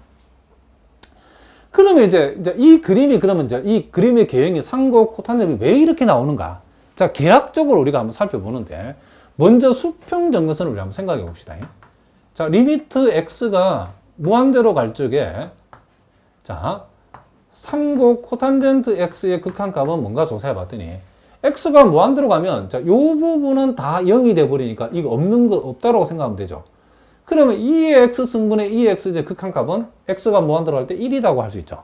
그러면 이제 이 그림이 그러면 이제 이 그림의 개형이 상곡 코탄젠트 왜 이렇게 나오는가? 자, 계약적으로 우리가 한번 살펴보는데 먼저 수평 정근선을 우리 한번 생각해 봅시다. 자, 리미트 x가 무한대로 갈 적에 자 상곡 코탄젠트 x의 극한값은 뭔가 조사해 봤더니 x가 무한대로 가면 자, 요 부분은 다 0이 돼 버리니까 이거 없는 거 없다라고 생각하면 되죠. 그러면 2의 x승분의 2의 x의 극한값은 x가 무한대로 갈 때 1이라고 할 수 있죠.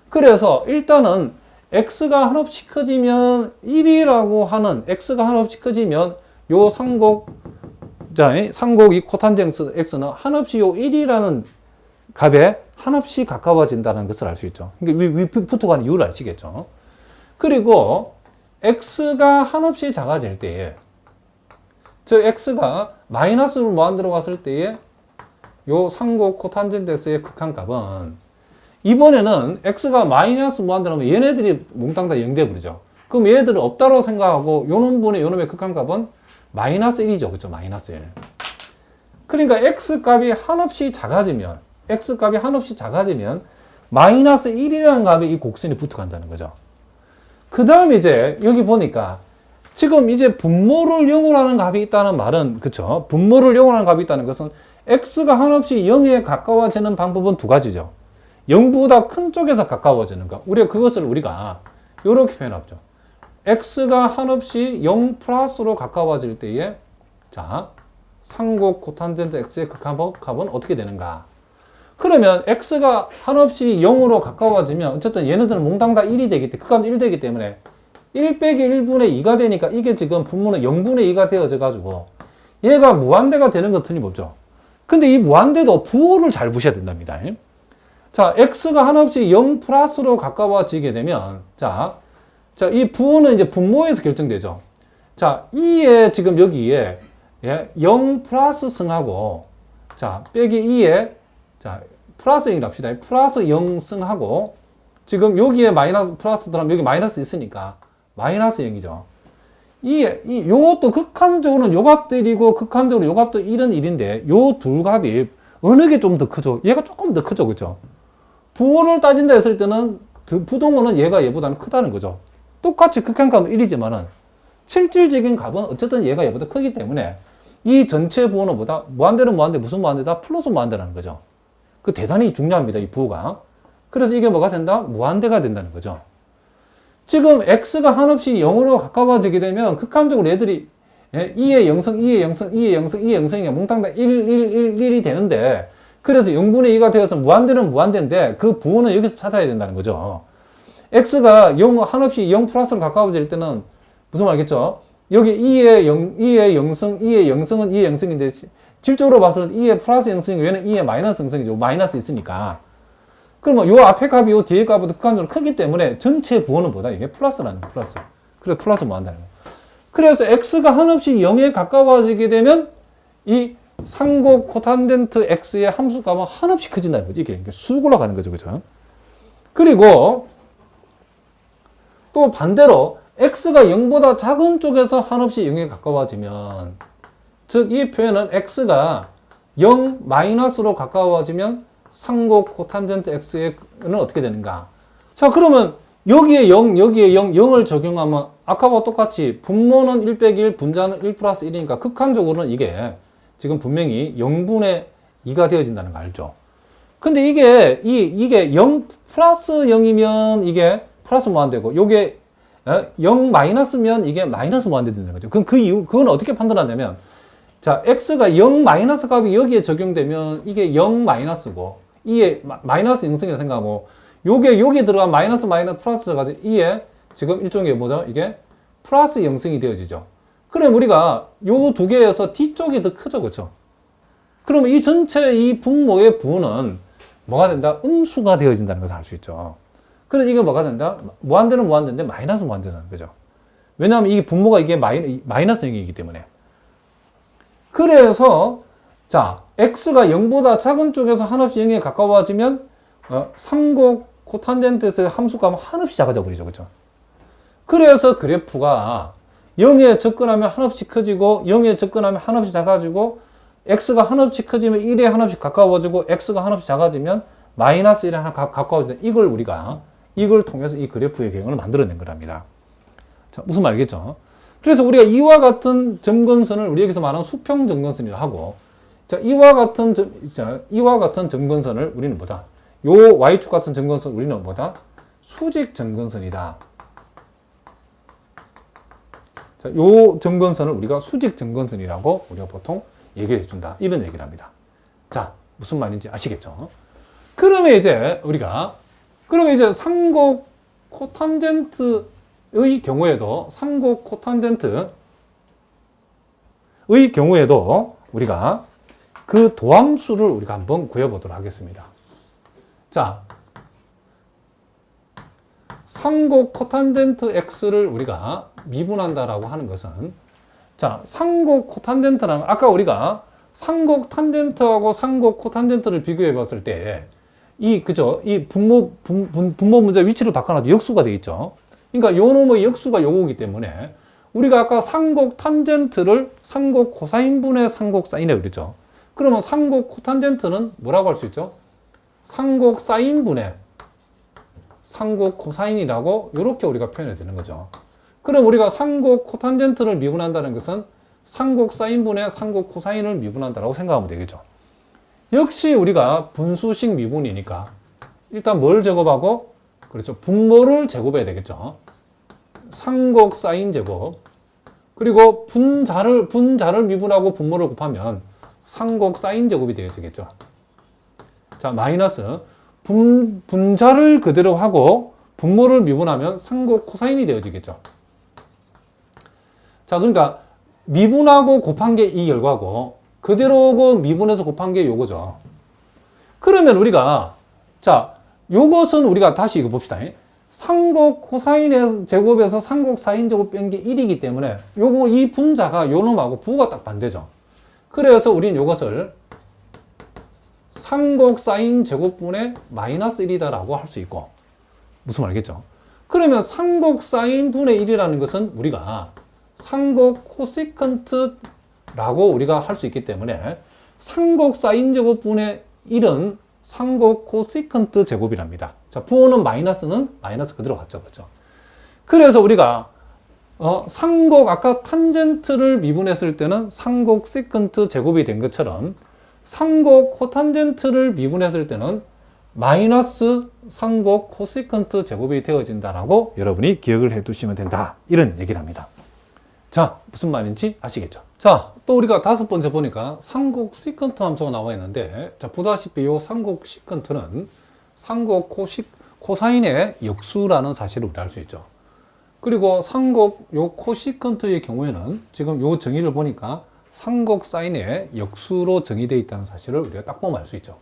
그래서 일단은 x가 한없이 커지면 1이라고 하는 x가 한없이 커지면 요 상곡 자, 상곡 이 코탄젠트 x는 한없이 요 1이라는 값에 한없이 가까워진다는 것을 알 수 있죠. 그러니까 위 붙어가는 이유를 아시겠죠. 그리고 x가 한없이 작아질 때에 저 x가 마이너스로 무한대로 갔을 때에 요 상곡 코탄젠트 x의 극한값은 이번에는 x가 마이너스 무한대로 하면 얘네들이 몽땅 다 0 돼버리죠. 그럼 얘들은 없다고 생각하고 요 놈분의 요 놈의 극한값은 마이너스 1이죠. 그렇죠? 마이너스 1. 그러니까 x값이 한없이 작아지면 x값이 한없이 작아지면 마이너스 1이라는 값에 이 곡선이 붙어간다는 거죠. 그 다음에 이제 여기 보니까 지금 이제 분모를 0으로 하는 값이 있다는 말은 그쵸? 분모를 0으로 하는 값이 있다는 것은 x가 한없이 0에 가까워지는 방법은 두 가지죠. 0보다 큰 쪽에서 가까워지는 것. 그것을 우리가 이렇게 표현하죠. x가 한없이 0 플러스로 가까워질 때에 자 상곡 코탄젠트 x의 극한값은 어떻게 되는가? 그러면 x가 한없이 0으로 가까워지면 어쨌든 얘네들은 몽땅 다 1이 되기 때문에 극한도 1 되기 때문에 1 빼기 1분의 2가 되니까 이게 지금 분모는 0분의 2가 되어져 가지고 얘가 무한대가 되는 건 틀림없죠. 근데 이 무한대도 부호를 잘 보셔야 된답니다. 자, x가 한없이 0 플러스로 가까워지게 되면 자, 이 부호는 이제 분모에서 결정되죠. 자, 2에 지금 여기에 0 플러스 승하고 자, 빼기 2에 자, 플러스 0이라 합시다. 플러스 0 승하고 지금 여기에 마이너스 플러스 들어가면 여기 마이너스 있으니까 마이너스 0이죠. 요것도 극한적으로는 요 값도 1이고 극한적으로 요 값도 1은 1인데 요 두 값이 어느 게 좀 더 크죠? 얘가 조금 더 크죠. 그죠? 부호를 따진다 했을 때는 부동호는 얘가 얘보다는 크다는 거죠. 똑같이 극한값은 1이지만은 실질적인 값은 어쨌든 얘가 얘보다 크기 때문에 이 전체 부호는보다 무한대는 무한대 무슨 무한대다? 플러스 무한대라는 거죠. 그 대단히 중요합니다. 이 부호가. 그래서 이게 뭐가 된다? 무한대가 된다는 거죠. 지금 x가 한없이 0으로 가까워지게 되면 극한적으로 얘들이 2의 0승, 2의 0승, 2의 0승, 2의 0승이 몽땅 다 1, 1, 1, 1이 되는데 그래서 0분의 2가 되어서 무한대는 무한대인데 그 부호는 여기서 찾아야 된다는 거죠. x가 0, 한없이 0 플러스로 가까워질 때는 무슨 말 알겠죠? 여기 2의 0승, 2의 0승은 2의 0승인데 질적으로 봐서는 2의 플러스 0승이 왜냐면 2의 마이너스 0승이죠. 마이너스 있으니까. 그러면 요 앞에 값이 요 뒤에 값보다 극한적으로 크기 때문에 전체 부호는 뭐다? 이게 플러스라는 거예요. 플러스. 그래서 플러스 뭐 한다는 거예요. 그래서 x가 한없이 0에 가까워지게 되면 이 상곡 코탄젠트 x의 함수값은 한없이 커진다는 거죠. 이게 쑥 올라가는 거죠. 그죠? 그리고 또 반대로 x가 0보다 작은 쪽에서 한없이 0에 가까워지면 즉 이 표현은 x가 0 마이너스로 가까워지면 상곡 코탄젠트 x는 어떻게 되는가? 자, 그러면 여기에 0, 여기에 0, 0을 적용하면 아까와 똑같이 분모는 1 빼기 1, 분자는 1 플러스 1이니까 극한적으로는 이게 지금 분명히 0분의 2가 되어진다는 거 알죠? 근데 이게 0 플러스 0이면 이게 플러스 무한대고 요게 0 마이너스면 이게 마이너스 무한대 된다는 거죠. 그럼 그 이유, 그건 어떻게 판단하냐면 자, x가 0 마이너스 값이 여기에 적용되면 이게 0 마이너스고, 이에 마이너스 0승이라 생각하고, 요게 여기 들어간 마이너스 플러스 들어가지, 이에 지금 일종의 뭐죠? 이게 플러스 0승이 되어지죠. 그럼 우리가 요 두 개에서 뒤쪽이 더 크죠, 그렇죠? 그러면 이 전체 이 분모의 부호는 뭐가 된다? 음수가 되어진다는 것을 알 수 있죠. 그래서 이게 뭐가 된다? 무한대는 무한대인데 마이너스 무한대라는 거죠. 왜냐하면 이 분모가 이게 마이너스 0이기 때문에. 그래서 자, x가 0보다 작은 쪽에서 한없이 0에 가까워지면 상곡 코탄젠트에서의 함수값은 한없이 작아져 버리죠. 그렇죠? 그래서 그래프가 0에 접근하면 한없이 커지고 0에 접근하면 한없이 작아지고 x가 한없이 커지면 1에 한없이 가까워지고 x가 한없이 작아지면 마이너스 1에 하나 가까워지는 이걸 우리가 이걸 통해서 이 그래프의 경우를 만들어낸 거랍니다. 자, 무슨 말이겠죠? 그래서 우리가 이와 같은 점근선을 우리 여기서 말하는 수평 점근선이라고 하고, 자, 이와 같은 점근선을 우리는 뭐다? 요 y축 같은 점근선 우리는 뭐다? 수직 점근선이다. 자, 요 점근선을 우리가 수직 점근선이라고 우리가 보통 얘기를 해준다. 이런 얘기를 합니다. 자, 무슨 말인지 아시겠죠? 그러면 이제 우리가 상곡 코탄젠트의 경우에도 우리가 그 도함수를 우리가 한번 구해보도록 하겠습니다. 자, 상곡 코탄젠트 x를 우리가 미분한다라고 하는 것은 자, 상곡 코탄젠트라는 아까 우리가 상곡 탄젠트하고 상곡 코탄젠트를 비교해 봤을 때 이 분모 문제 위치를 바꿔놔도 역수가 되어 있죠. 그러니까 요 놈의 역수가 요거기 때문에 우리가 아까 상곡 탄젠트를 상곡 코사인분의 상곡 사인이라고 그랬죠. 그러면 상곡 코탄젠트는 뭐라고 할 수 있죠? 상곡 사인분의 상곡 코사인이라고 이렇게 우리가 표현해야 되는 거죠. 그럼 우리가 상곡 코탄젠트를 미분한다는 것은 상곡 사인분의 상곡 코사인을 미분한다라고 생각하면 되겠죠. 역시 우리가 분수식 미분이니까 일단 뭘 제곱하고 그렇죠. 분모를 제곱해야 되겠죠. 상곡 사인 제곱 그리고 분자를 미분하고 분모를 곱하면 상곡 사인 제곱이 되어지겠죠. 자, 마이너스 분자를 그대로 하고 분모를 미분하면 상곡 코사인이 되어지겠죠. 자, 그러니까 미분하고 곱한 게 이 결과고 그대로 미분해서 곱한 게 요거죠. 그러면 우리가 자, 요것은 우리가 다시 이거 봅시다. 상곡 코사인의 제곱에서 상곡 사인 제곱 뺀 게 1이기 때문에 요거 이 분자가 요 놈하고 부호가 딱 반대죠. 그래서 우린 요것을 상곡 사인 제곱분의 마이너스 1이다라고 할 수 있고 무슨 말이겠죠? 그러면 상곡 사인 분의 1이라는 것은 우리가 상곡 코시컨트라고 우리가 할 수 있기 때문에 상곡 사인 제곱분의 1은 상곡 코시컨트 제곱이랍니다. 자, 부호는 마이너스는 마이너스 그대로 갔죠. 그렇죠? 그래서 우리가 상곡 아까 탄젠트를 미분했을 때는 상곡 시컨트 제곱이 된 것처럼 상곡 코탄젠트를 미분했을 때는 마이너스 상곡 코시컨트 제곱이 되어진다라고 여러분이 기억을 해 두시면 된다. 이런 얘기를 합니다. 자, 무슨 말인지 아시겠죠? 자, 또 우리가 다섯 번째 보니까 상곡 시컨트 함수가 나와 있는데, 자, 보다시피 이 상곡 시컨트는 상곡 코사인의 역수라는 사실을 우리 알 수 있죠. 그리고 상곡 요 코시컨트의 경우에는 지금 요 정의를 보니까 상곡 사인의 역수로 정의되어 있다는 사실을 우리가 딱 보면 알 수 있죠.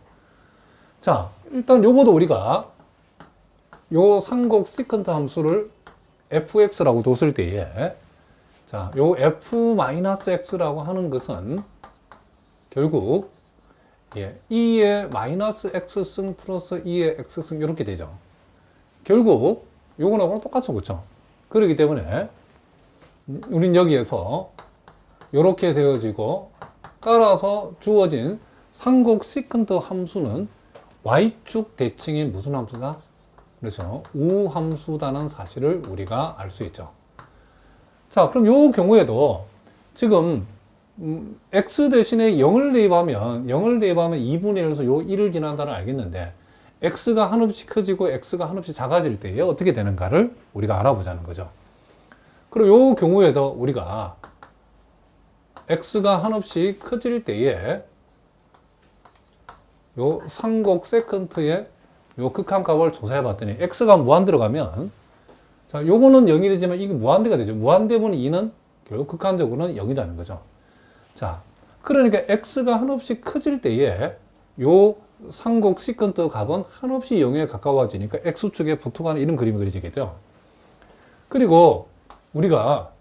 자, 일단 요거도 우리가 요 상곡 시컨트 함수를 fx라고 뒀을 때에, 자, 요 f-x라고 하는 것은 결국 2의 마이너스 x승 플러스 2의 x승 이렇게 되죠. 결국 요거하고는 똑같죠, 그렇죠? 그렇기 때문에 우린 여기에서 이렇게 되어지고, 따라서 주어진 상곡 시컨트 함수는 y축 대칭인 무슨 함수다? 그렇죠. 우함수다는 사실을 우리가 알 수 있죠. 자, 그럼 이 경우에도 지금 x 대신에 0을 대입하면 2분의 1에서 요 1을 지난다는 알겠는데, x가 한없이 커지고 x가 한없이 작아질 때에 어떻게 되는가를 우리가 알아보자는 거죠. 그리고 이 경우에도 우리가 x가 한없이 커질 때에 요 상곡 세컨트의 요 극한값을 조사해 봤더니 x가 무한 들어가면, 자, 요거는 0이 되지만 이게 무한대가 되죠. 무한대분의 2는 결국 극한적으로는 0이라는 거죠. 자, 그러니까 x가 한없이 커질 때에 요 상곡 시컨트 값은 한없이 0에 가까워지니까 x축에 붙어가는 이런 그림이 그려지겠죠. 그리고 우리가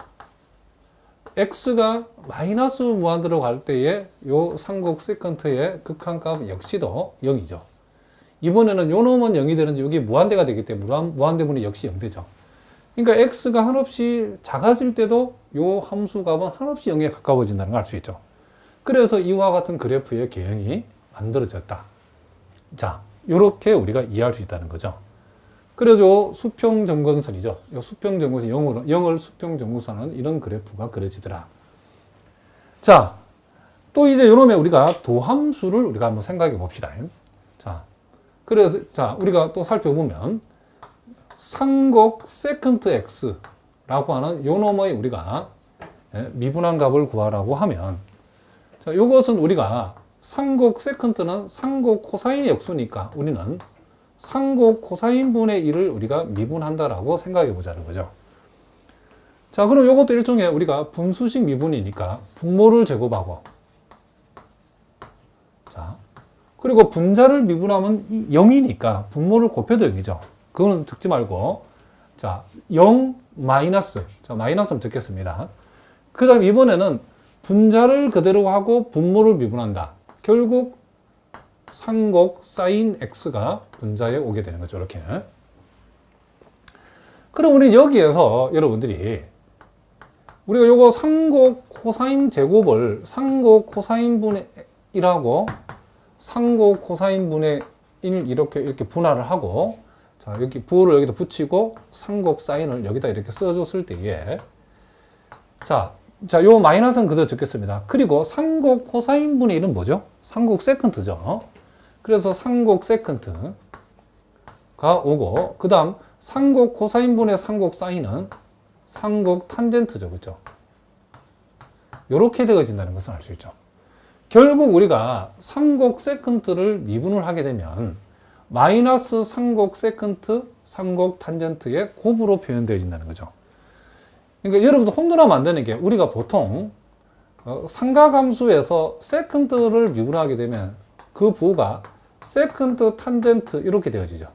x가 마이너스 무한대로 갈 때에 요 상곡 세컨트의 극한값 역시도 0이죠. 이번에는 요 놈은 0이 되는지 여기 무한대가 되기 때문에 무한대분이 역시 0되죠. 그러니까 x가 한없이 작아질 때도 요 함수 값은 한없이 0에 가까워진다는 걸 알 수 있죠. 그래서 이와 같은 그래프의 개형이 만들어졌다. 자, 요렇게 우리가 이해할 수 있다는 거죠. 그래서 수평정근선이죠. 요 수평정근선 0을 수평정근선은 이런 그래프가 그려지더라. 자, 또 이제 요놈에 우리가 도함수를 우리가 한번 생각해 봅시다. 자, 그래서 자, 우리가 또 살펴보면 상곡 세컨트 x라고 하는 요놈의 우리가 미분한 값을 구하라고 하면, 자, 요것은 우리가 상곡 세컨트는 상곡 코사인의 역수니까 우리는 상곡 코사인분의 1을 우리가 미분한다라고 생각해 보자는 거죠. 자, 그럼 요것도 일종의 우리가 분수식 미분이니까 분모를 제곱하고, 자, 그리고 분자를 미분하면 0이니까 분모를 곱해도 0이죠. 그거는 적지 말고, 자, 0 마이너스, 자, 마이너스는 적겠습니다. 그 다음 이번에는 분자를 그대로 하고 분모를 미분한다. 결국 상곡 사인 x가 분자에 오게 되는 거죠. 이렇게. 그럼 우리 여기에서 여러분들이 우리가 요거 상곡 코사인 제곱을 상곡 코사인분의 1하고 상곡 코사인분의 1 이렇게 분할을 하고, 자, 여기 부호를 여기다 붙이고 상곡 사인을 여기다 이렇게 써줬을 때에, 자, 요 마이너스는 그대로 적겠습니다. 그리고 상곡 코사인분의 1은 뭐죠? 상곡 세컨트죠. 그래서 상곡 세컨트가 오고, 그 다음 상곡 코사인분의 상곡 사인은 상곡 탄젠트죠. 그죠? 요렇게 되어진다는 것을 알 수 있죠. 결국 우리가 상곡 세컨트를 미분을 하게 되면 마이너스 상곡 세컨트, 상곡 탄젠트의 곱으로 표현되어진다는 거죠. 그러니까 여러분도 혼돈하면 안 되는 게, 우리가 보통 삼각함수에서 세컨트를 미분하게 되면 그 부호가 세컨트 탄젠트 이렇게 되어지죠.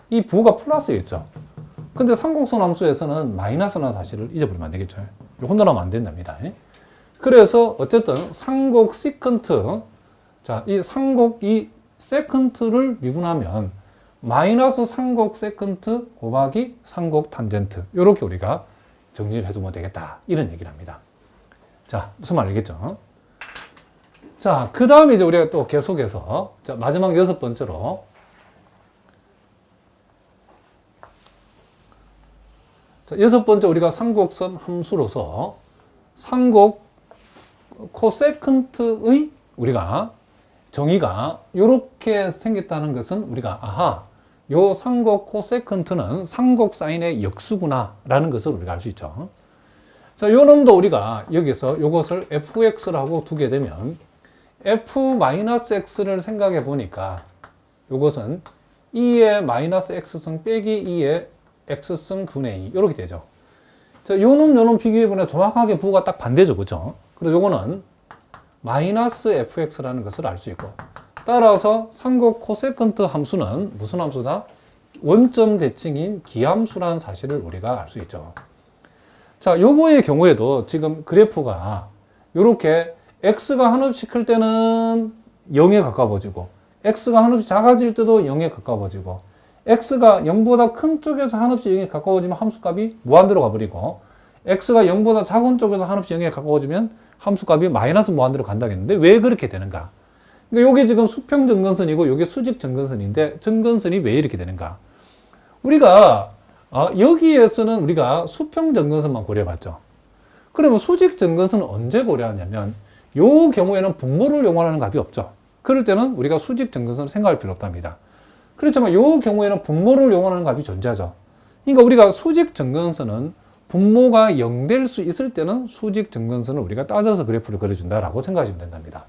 이 부호가 플러스겠죠. 근데 상곡선 함수에서는 마이너스라는 사실을 잊어버리면 안 되겠죠. 혼돈하면 안 된답니다. 그래서 어쨌든 상곡 시컨트, 자, 이 상곡 이 세컨트를 미분하면 마이너스 상곡 세컨트 곱하기 상곡 탄젠트, 이렇게 우리가 정리를 해두면 되겠다, 이런 얘기를 합니다. 자, 무슨 말 알겠죠? 자, 그 다음에 이제 우리가 또 계속해서, 자, 마지막 여섯 번째로, 자, 여섯 번째 우리가 상곡선 함수로서 상곡 코세컨트의 우리가 정의가 이렇게 생겼다는 것은 우리가 아하, 요 상곡 코세컨트는 상곡 사인의 역수구나 라는 것을 우리가 알 수 있죠. 자, 요 놈도 우리가 여기서 요것을 fx라고 두게 되면 f-x를 생각해 보니까 요것은 2의 마이너스 x승 빼기 2의 x승 분의 2 이렇게 되죠. 자, 요놈 비교해 보면 정확하게 부호가 딱 반대죠. 그죠? 그래서 요거는 마이너스 fx라는 것을 알 수 있고, 따라서 상곡 코세컨트 함수는 무슨 함수다? 원점 대칭인 기함수라는 사실을 우리가 알 수 있죠. 자, 요거의 경우에도 지금 그래프가 요렇게 x가 한없이 클 때는 0에 가까워지고 x가 한없이 작아질 때도 0에 가까워지고 x가 0보다 큰 쪽에서 한없이 0에 가까워지면 함수값이 무한대로 가버리고 x가 0보다 작은 쪽에서 한없이 0에 가까워지면 함수값이 마이너스 무한대로 간다겠는데 왜 그렇게 되는가? 그러니까 요게 지금 수평 점근선이고 요게 수직 점근선인데 점근선이 왜 이렇게 되는가? 우리가 여기에서는 우리가 수평 점근선만 고려해봤죠. 그러면 수직 점근선은 언제 고려하냐면 요 경우에는 분모를 이용하는 값이 없죠. 그럴 때는 우리가 수직 점근선을 생각할 필요 없답니다. 그렇지만 요 경우에는 분모를 이용하는 값이 존재하죠. 그러니까 우리가 수직 점근선은 분모가 0 될 수 있을 때는 수직 점근선을 우리가 따져서 그래프를 그려준다라고 생각하시면 된답니다.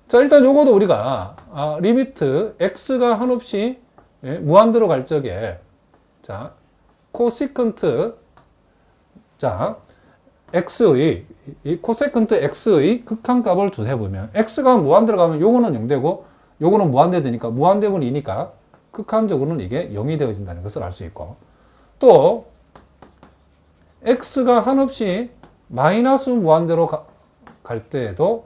자, 일단 요거도 우리가 리미트 x가 한없이 무한대로 갈 적에 자, 코시컨트 자, x의 이 코세컨트 x의 극한값을 두세 보면 x가 무한대로 가면 요거는 0되고 요거는 무한대 되니까 무한대분 2니까 극한적으로는 이게 0이 되어진다는 것을 알 수 있고, 또 x가 한없이 마이너스 무한대로 갈 때에도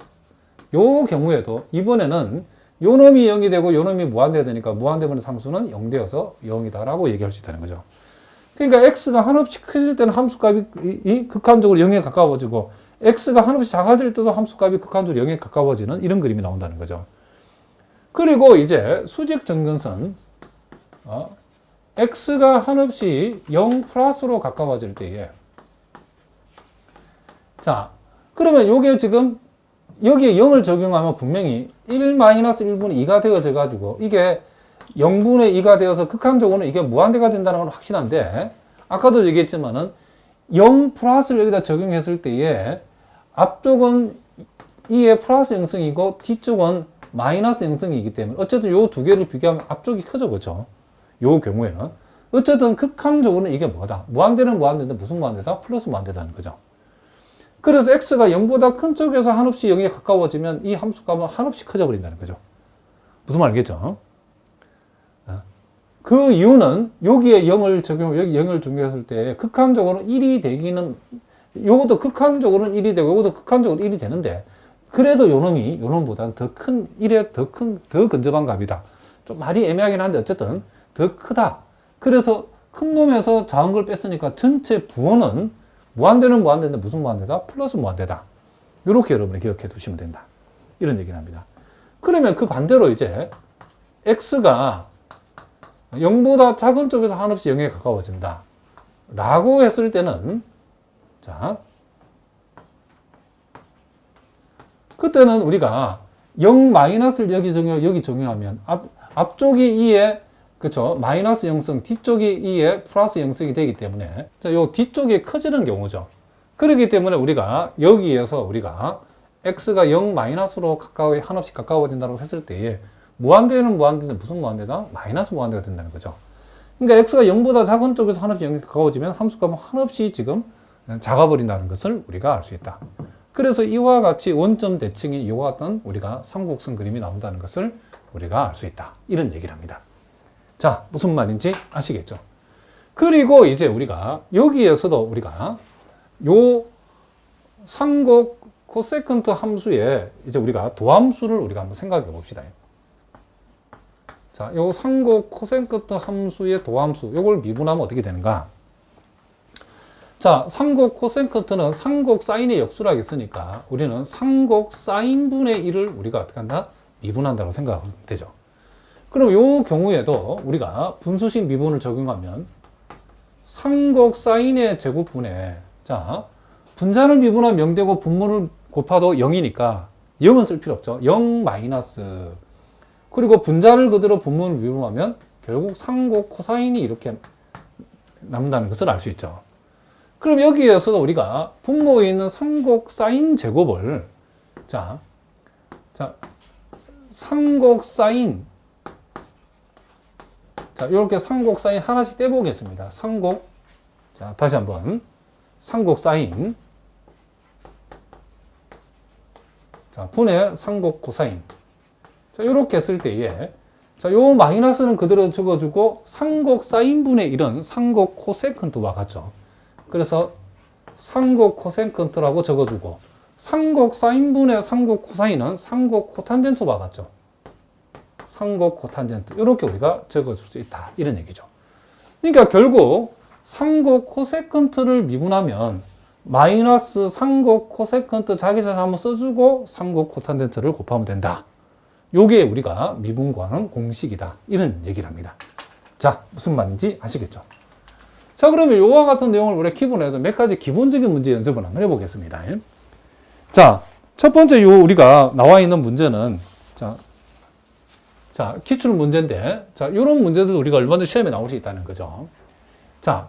요 경우에도 이번에는 요 놈이 0이 되고 요 놈이 무한대가 되니까 무한대분의 상수는 0 되어서 0이다라고 얘기할 수 있다는 거죠. 그러니까 x가 한없이 커질 때는 함수값이 극한적으로 0에 가까워지고 x가 한없이 작아질 때도 함수값이 극한적으로 0에 가까워지는 이런 그림이 나온다는 거죠. 그리고 이제 수직 점근선 x가 한없이 0 플러스로 가까워질 때에 자, 그러면 요게 지금 여기에 0을 적용하면 분명히 1-1분의 2가 되어져 가지고 이게 0분의 2가 되어서 극한적으로는 이게 무한대가 된다는 건 확실한데, 아까도 얘기했지만은 0 플러스를 여기다 적용했을 때에 앞쪽은 2의 플러스 영성이고 뒤쪽은 마이너스 영성이기 때문에 어쨌든 요 두 개를 비교하면 앞쪽이 커져. 그렇죠? 요 경우에는 어쨌든 극한적으로는 이게 뭐다? 무한대는 무한대인데 무슨 무한대다? 플러스 무한대다는 거죠. 그래서 x가 0보다 큰 쪽에서 한없이 0에 가까워지면 이 함수값은 한없이 커져 버린다는 거죠. 무슨 말 알겠죠? 그 이유는 여기에 0을 적용, 여기 0을 적용했을 때 극한적으로 1이 되기는, 요것도 극한적으로는 1이 되고 요것도 극한적으로 1이 되는데, 그래도 요놈이 요놈보다는 더 큰, 1에 더 근접한 값이다. 좀 말이 애매하긴 한데 어쨌든 더 크다. 그래서 큰 놈에서 작은 걸 뺐으니까 전체 부호는 무한대는 무한대인데 무슨 무한대다? 플러스 무한대다. 이렇게 여러분이 기억해 두시면 된다. 이런 얘기를 합니다. 그러면 그 반대로 이제 x가 0보다 작은 쪽에서 한없이 0에 가까워진다 라고 했을 때는 자, 그때는 우리가 0 마이너스를 여기 적용하면 앞쪽이 2에 그쵸 마이너스 0승, 뒤쪽이 2에 플러스 0승이 되기 때문에 자, 요 뒤쪽이 커지는 경우죠. 그렇기 때문에 우리가 여기에서 우리가 x가 0 마이너스로 한없이 가까워진다고 했을 때에 무한대는 무한대인데 무슨 무한대다? 마이너스 무한대가 된다는 거죠. 그러니까 x가 0보다 작은 쪽에서 한없이 0에 가까워지면 함수값은 한없이 지금 작아버린다는 것을 우리가 알 수 있다. 그래서 이와 같이 원점 대칭인 이와 같은 우리가 삼곡선 그림이 나온다는 것을 우리가 알 수 있다. 이런 얘기를 합니다. 자, 무슨 말인지 아시겠죠? 그리고 이제 우리가 여기에서도 우리가 요 삼곡 코세컨트 함수에 이제 우리가 도함수를 우리가 한번 생각해 봅시다. 자, 요 삼곡 코세컨트 함수의 도함수, 요걸 미분하면 어떻게 되는가? 자, 삼곡 코세컨트는 삼곡 사인의 역수라고 했으니까 우리는 삼곡 사인분의 1을 우리가 어떻게 한다? 미분한다고 생각하면 되죠. 그럼 요 경우에도 우리가 분수식 미분을 적용하면 삼곡 사인의 제곱분에 자, 분자를 미분하면 0되고 분모를 곱하도 0이니까 0은 쓸 필요 없죠. 0 마이너스. 그리고 분자를 그대로 분모를 미분하면 결국 상곡 코사인이 이렇게 남는다는 것을 알 수 있죠. 그럼 여기에서 우리가 분모에 있는 상곡 사인 제곱을 자, 상곡 사인 자, 이렇게 상곡 사인 하나씩 떼보겠습니다. 상곡 자, 다시 한번 상곡 사인 자, 분의 상곡 코사인 자, 이렇게 쓸 때에 자, 요 마이너스는 그대로 적어주고 상곡 사인분의 1은 상곡 코세컨트와 같죠. 그래서 상곡 코세컨트라고 적어주고 상곡 사인분의 상곡 코사인은 상곡 코탄젠트와 같죠. 상곡 코탄젠트 이렇게 우리가 적어줄 수 있다 이런 얘기죠. 그러니까 결국 상곡 코세컨트를 미분하면 마이너스 상곡 코세컨트 자기자 한번 써주고 상곡 코탄젠트를 곱하면 된다. 요게 우리가 미분 구하는 공식이다. 이런 얘기를 합니다. 자, 무슨 말인지 아시겠죠? 자, 그러면 요와 같은 내용을 우리가 기본에서 몇 가지 기본적인 문제 연습을 한번 해보겠습니다. 자, 첫 번째 요 우리가 나와 있는 문제는 자, 기출 문제인데 자, 요런 문제들 우리가 얼마든지 시험에 나올 수 있다는 거죠. 자,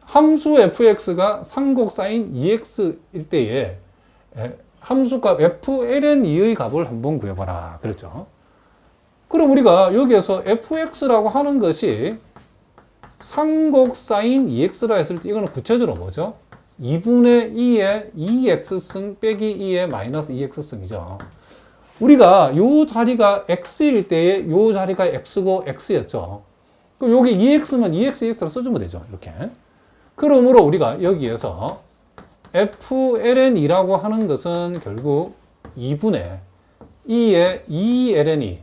함수 fx가 상곡 사인 2x일 때에 함수값 fln2의 값을 한번 구해봐라. 그랬죠. 그럼 우리가 여기에서 fx라고 하는 것이 상곡 사인 2x라 했을 때 이거는 구체적으로 뭐죠? 2분의 2의 2x승 빼기 2의 마이너스 2x승이죠. 우리가 요 자리가 x일 때에 요 자리가 x고 x였죠. 그럼 여기 2x면 2x, 2x로 써주면 되죠. 이렇게. 그러므로 우리가 여기에서 fln이라고 하는 것은 결국 2분의 2의 2ln이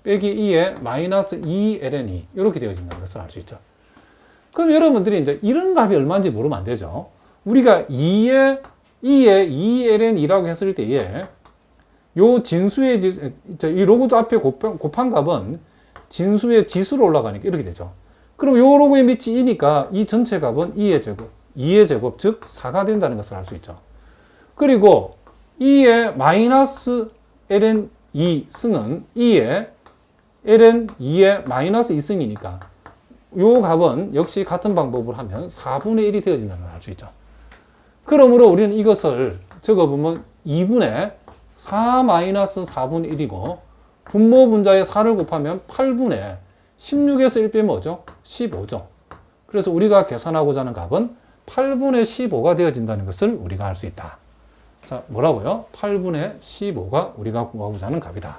빼기 2의 마이너스 2ln이 이렇게 되어진다는 것을 알 수 있죠. 그럼 여러분들이 이제 이런 값이 얼마인지 모르면 안 되죠. 우리가 2의 2ln이라고 했을 때에 요 진수의 이 로그 앞에 곱한 값은 진수의 지수로 올라가니까 이렇게 되죠. 그럼 요 로그의 밑이 2니까 이 전체 값은 2의 제곱, 즉 4가 된다는 것을 알 수 있죠. 그리고 2의 마이너스 ln 2 승은 2의 ln 2의 마이너스 2승이니까 요 값은 역시 같은 방법을 하면 4분의 1이 되어진다는 걸 알 수 있죠. 그러므로 우리는 이것을 적어보면 2분의 4 마이너스 4분의 1이고 분모 분자에 4를 곱하면 8분의 16에서 1 빼면 뭐죠? 15죠. 그래서 우리가 계산하고자 하는 값은 8분의 15가 되어진다는 것을 우리가 알 수 있다. 자, 뭐라고요? 8분의 15가 우리가 구하고자 하는 값이다.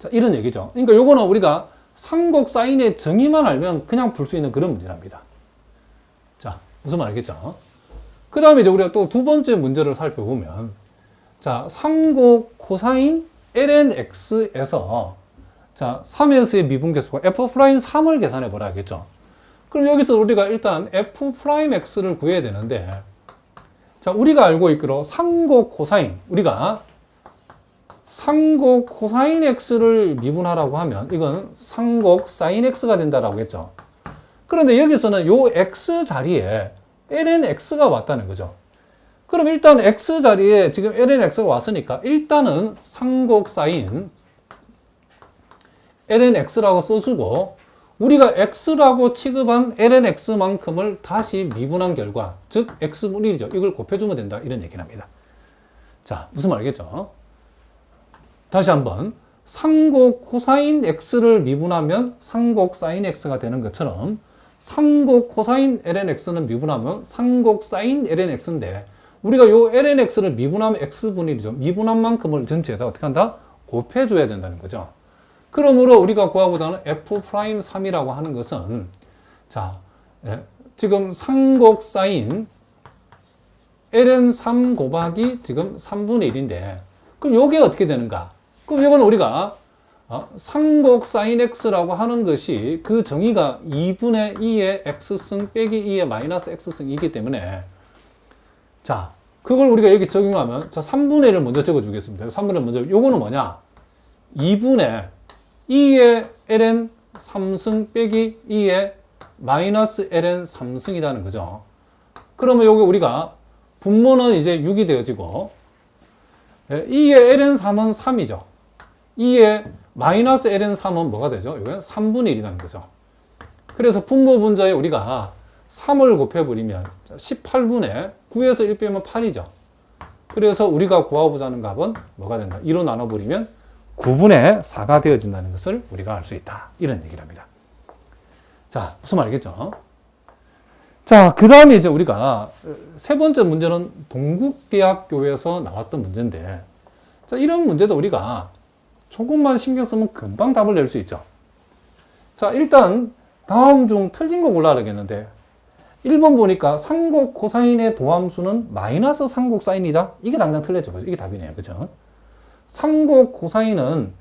자, 이런 얘기죠. 그러니까 요거는 우리가 상곡 사인의 정의만 알면 그냥 풀 수 있는 그런 문제랍니다. 자, 무슨 말 알겠죠? 그 다음에 이제 우리가 또 두 번째 문제를 살펴보면 자, 상곡 코사인 lnx에서 자, 3에서의 미분계수가 f'3을 계산해 보라 하겠죠. 그럼 여기서 우리가 일단 f'x를 구해야 되는데 자, 우리가 알고 있기로 상곡 코사인 우리가 상곡 코사인 x를 미분하라고 하면 이건 상곡 사인 x가 된다라고 했죠. 그런데 여기서는 요 x 자리에 lnx가 왔다는 거죠. 그럼 일단 x 자리에 지금 lnx가 왔으니까 일단은 상곡 사인 lnx라고 써주고 우리가 x라고 취급한 lnx만큼을 다시 미분한 결과 즉 x분의 1이죠. 이걸 곱해주면 된다 이런 얘기를 합니다. 자, 무슨 말 알겠죠? 다시 한번 상곡 코사인 x를 미분하면 상곡 사인 x가 되는 것처럼 상곡 코사인 lnx는 미분하면 상곡 사인 lnx인데 우리가 요 lnx를 미분하면 x분의 1이죠. 미분한 만큼을 전체에서 어떻게 한다? 곱해줘야 된다는 거죠. 그러므로 우리가 구하고자 하는 f'3이라고 하는 것은 자, 지금 상곡 사인 ln3 곱하기 지금 3분의 1인데 그럼 요게 어떻게 되는가? 그럼 이건 우리가 상곡 사인 x라고 하는 것이 그 정의가 2분의 2의 x승 빼기 2의 마이너스 x승이기 때문에 자, 그걸 우리가 여기 적용하면 자, 3분의 1을 먼저 적어 주겠습니다. 3분의 1 먼저 요거는 뭐냐? 2분의 2의 ln 3승 빼기 2의 마이너스 ln 3승이라는 거죠. 그러면 여기 우리가 분모는 이제 6이 되어지고 2의 ln3은 3이죠. 2의 마이너스 ln3은 뭐가 되죠? 이건 3분의 1이라는 거죠. 그래서 분모 분자에 우리가 3을 곱해버리면 18분의 9에서 1 빼면 8이죠. 그래서 우리가 구하고자 하는 값은 뭐가 된다? 2로 나눠버리면 9분의 4가 되어진다는 것을 우리가 알 수 있다. 이런 얘기를 합니다. 자, 무슨 말이겠죠? 자, 그 다음에 이제 우리가 세 번째 문제는 동국대학교에서 나왔던 문제인데, 자, 이런 문제도 우리가 조금만 신경 쓰면 금방 답을 낼 수 있죠. 자, 일단 다음 중 틀린 거 골라야 되겠는데, 1번 보니까 상곡 코사인의 도함수는 마이너스 상곡 사인이다. 이게 당장 틀렸죠. 그죠? 이게 답이네요. 그죠? 상곡 코사인은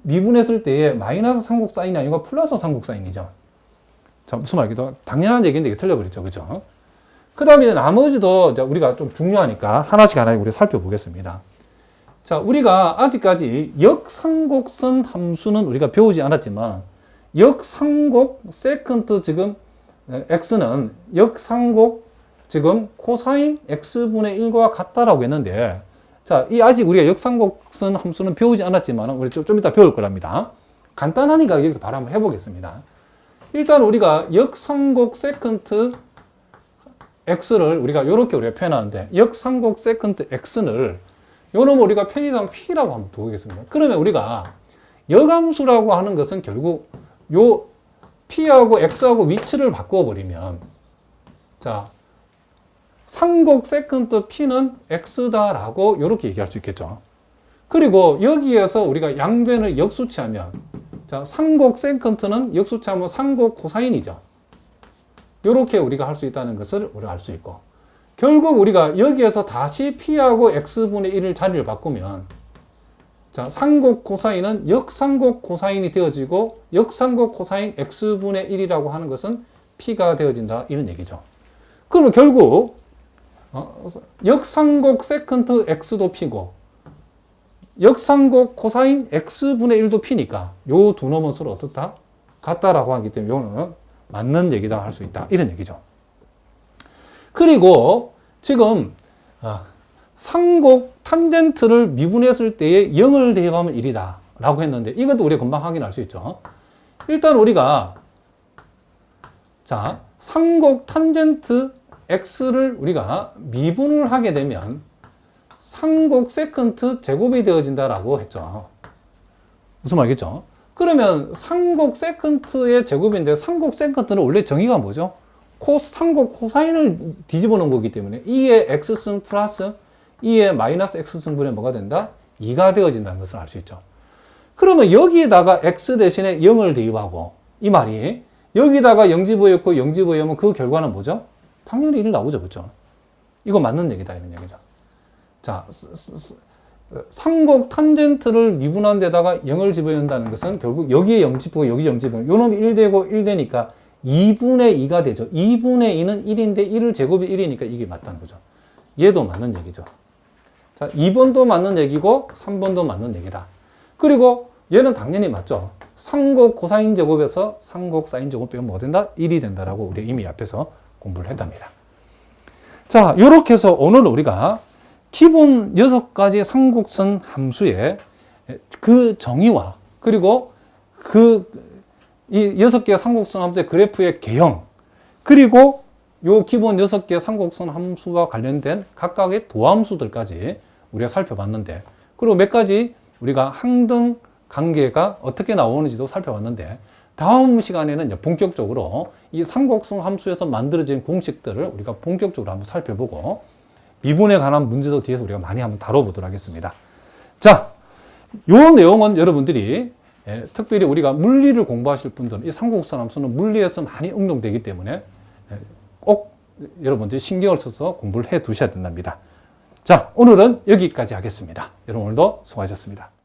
미분했을 때에 마이너스 상곡 사인이 아니고 플러스 상곡 사인이죠. 자, 무슨 말이죠? 당연한 얘기인데 이게 틀려버렸죠. 그죠? 그 다음에 나머지도 우리가 좀 중요하니까 하나씩 우리 살펴보겠습니다. 자, 우리가 아직까지 역상곡선 함수는 우리가 배우지 않았지만, 역상곡 세컨트 지금 x는 역상곡 지금 코사인 x분의 1과 같다라고 했는데, 자, 이 아직 우리가 역상곡선 함수는 배우지 않았지만 우리 좀 이따 배울 거랍니다. 간단하니까 여기서 바로 한번 해보겠습니다. 일단 우리가 역상곡 세컨트 x를 우리가 이렇게 우리가 표현하는데, 역상곡 세컨트 x를 요놈을 우리가 편의상 p라고 한번 두겠습니다. 그러면 우리가 역함수라고 하는 것은 결국 요 p하고 x하고 위치를 바꿔버리면, 자, 상곡 세컨트 p는 x다라고 이렇게 얘기할 수 있겠죠. 그리고 여기에서 우리가 양변을 역수치하면, 자, 상곡 세컨트는 역수치하면 상곡 코사인이죠. 이렇게 우리가 할 수 있다는 것을 우리가 알 수 있고, 결국 우리가 여기에서 다시 p하고 x분의 1을 자리를 바꾸면, 자, 상곡 코사인은 역상곡 코사인이 되어지고, 역상곡 코사인 x분의 1이라고 하는 것은 p가 되어진다. 이런 얘기죠. 그러면 결국 역상곡 세컨트 x도 p고, 역상곡 코사인 x분의 1도 p니까 요 두 놈은 서로 어떻다? 같다라고 하기 때문에 요는 맞는 얘기다 할 수 있다. 이런 얘기죠. 그리고 지금 상곡 탄젠트를 미분했을 때에 0을 대입하면 1이다 라고 했는데, 이것도 우리가 금방 확인할 수 있죠. 일단 우리가, 자, 상곡 탄젠트 x를 우리가 미분을 하게 되면 상곡 세컨트 제곱이 되어진다라고 했죠. 무슨 말이겠죠? 그러면 상곡 세컨트의 제곱인데, 상곡 세컨트는 원래 정의가 뭐죠? 상곡 코사인을 뒤집어 놓은 거기 때문에 2의 x승 플러스 2의 마이너스 x승분의 뭐가 된다? 2가 되어진다는 것을 알 수 있죠. 그러면 여기에다가 x 대신에 0을 대입하고, 이 말이 여기다가 0 집어넣고 0 집어넣으면 그 결과는 뭐죠? 당연히 1 나오죠. 그렇죠? 이거 맞는 얘기다 이런 얘기죠. 자, 상곡 탄젠트를 미분한 데다가 0을 집어넣는다는 것은 결국 여기에 0 집고 여기 0 집어넣으면 요 놈이 1 되고 1 되니까 2분의 2가 되죠. 2분의 2는 1인데 1을 제곱이 1이니까 이게 맞다는 거죠. 얘도 맞는 얘기죠. 자, 2번도 맞는 얘기고 3번도 맞는 얘기다. 그리고 얘는 당연히 맞죠. 상곡 코사인 제곱에서 상곡 사인 제곱 빼면 뭐가 된다? 1이 된다라고 우리 이미 앞에서 공부를 했답니다. 자, 이렇게 해서 오늘 우리가 기본 6가지 상곡선 함수의 그 정의와, 그리고 이 6개의 상곡선 함수의 그래프의 개형, 그리고 요 기본 6개의 상곡선 함수와 관련된 각각의 도함수들까지 우리가 살펴봤는데, 그리고 몇 가지 우리가 항등 관계가 어떻게 나오는지도 살펴봤는데, 다음 시간에는 본격적으로 이 상곡선 함수에서 만들어진 공식들을 우리가 본격적으로 한번 살펴보고, 미분에 관한 문제도 뒤에서 우리가 많이 한번 다뤄보도록 하겠습니다. 자, 요 내용은 여러분들이 특별히 우리가 물리를 공부하실 분들은 이 상곡선 함수는 물리에서 많이 응용되기 때문에 꼭 여러분들이 신경을 써서 공부를 해 두셔야 된답니다. 자, 오늘은 여기까지 하겠습니다. 여러분 오늘도 수고하셨습니다.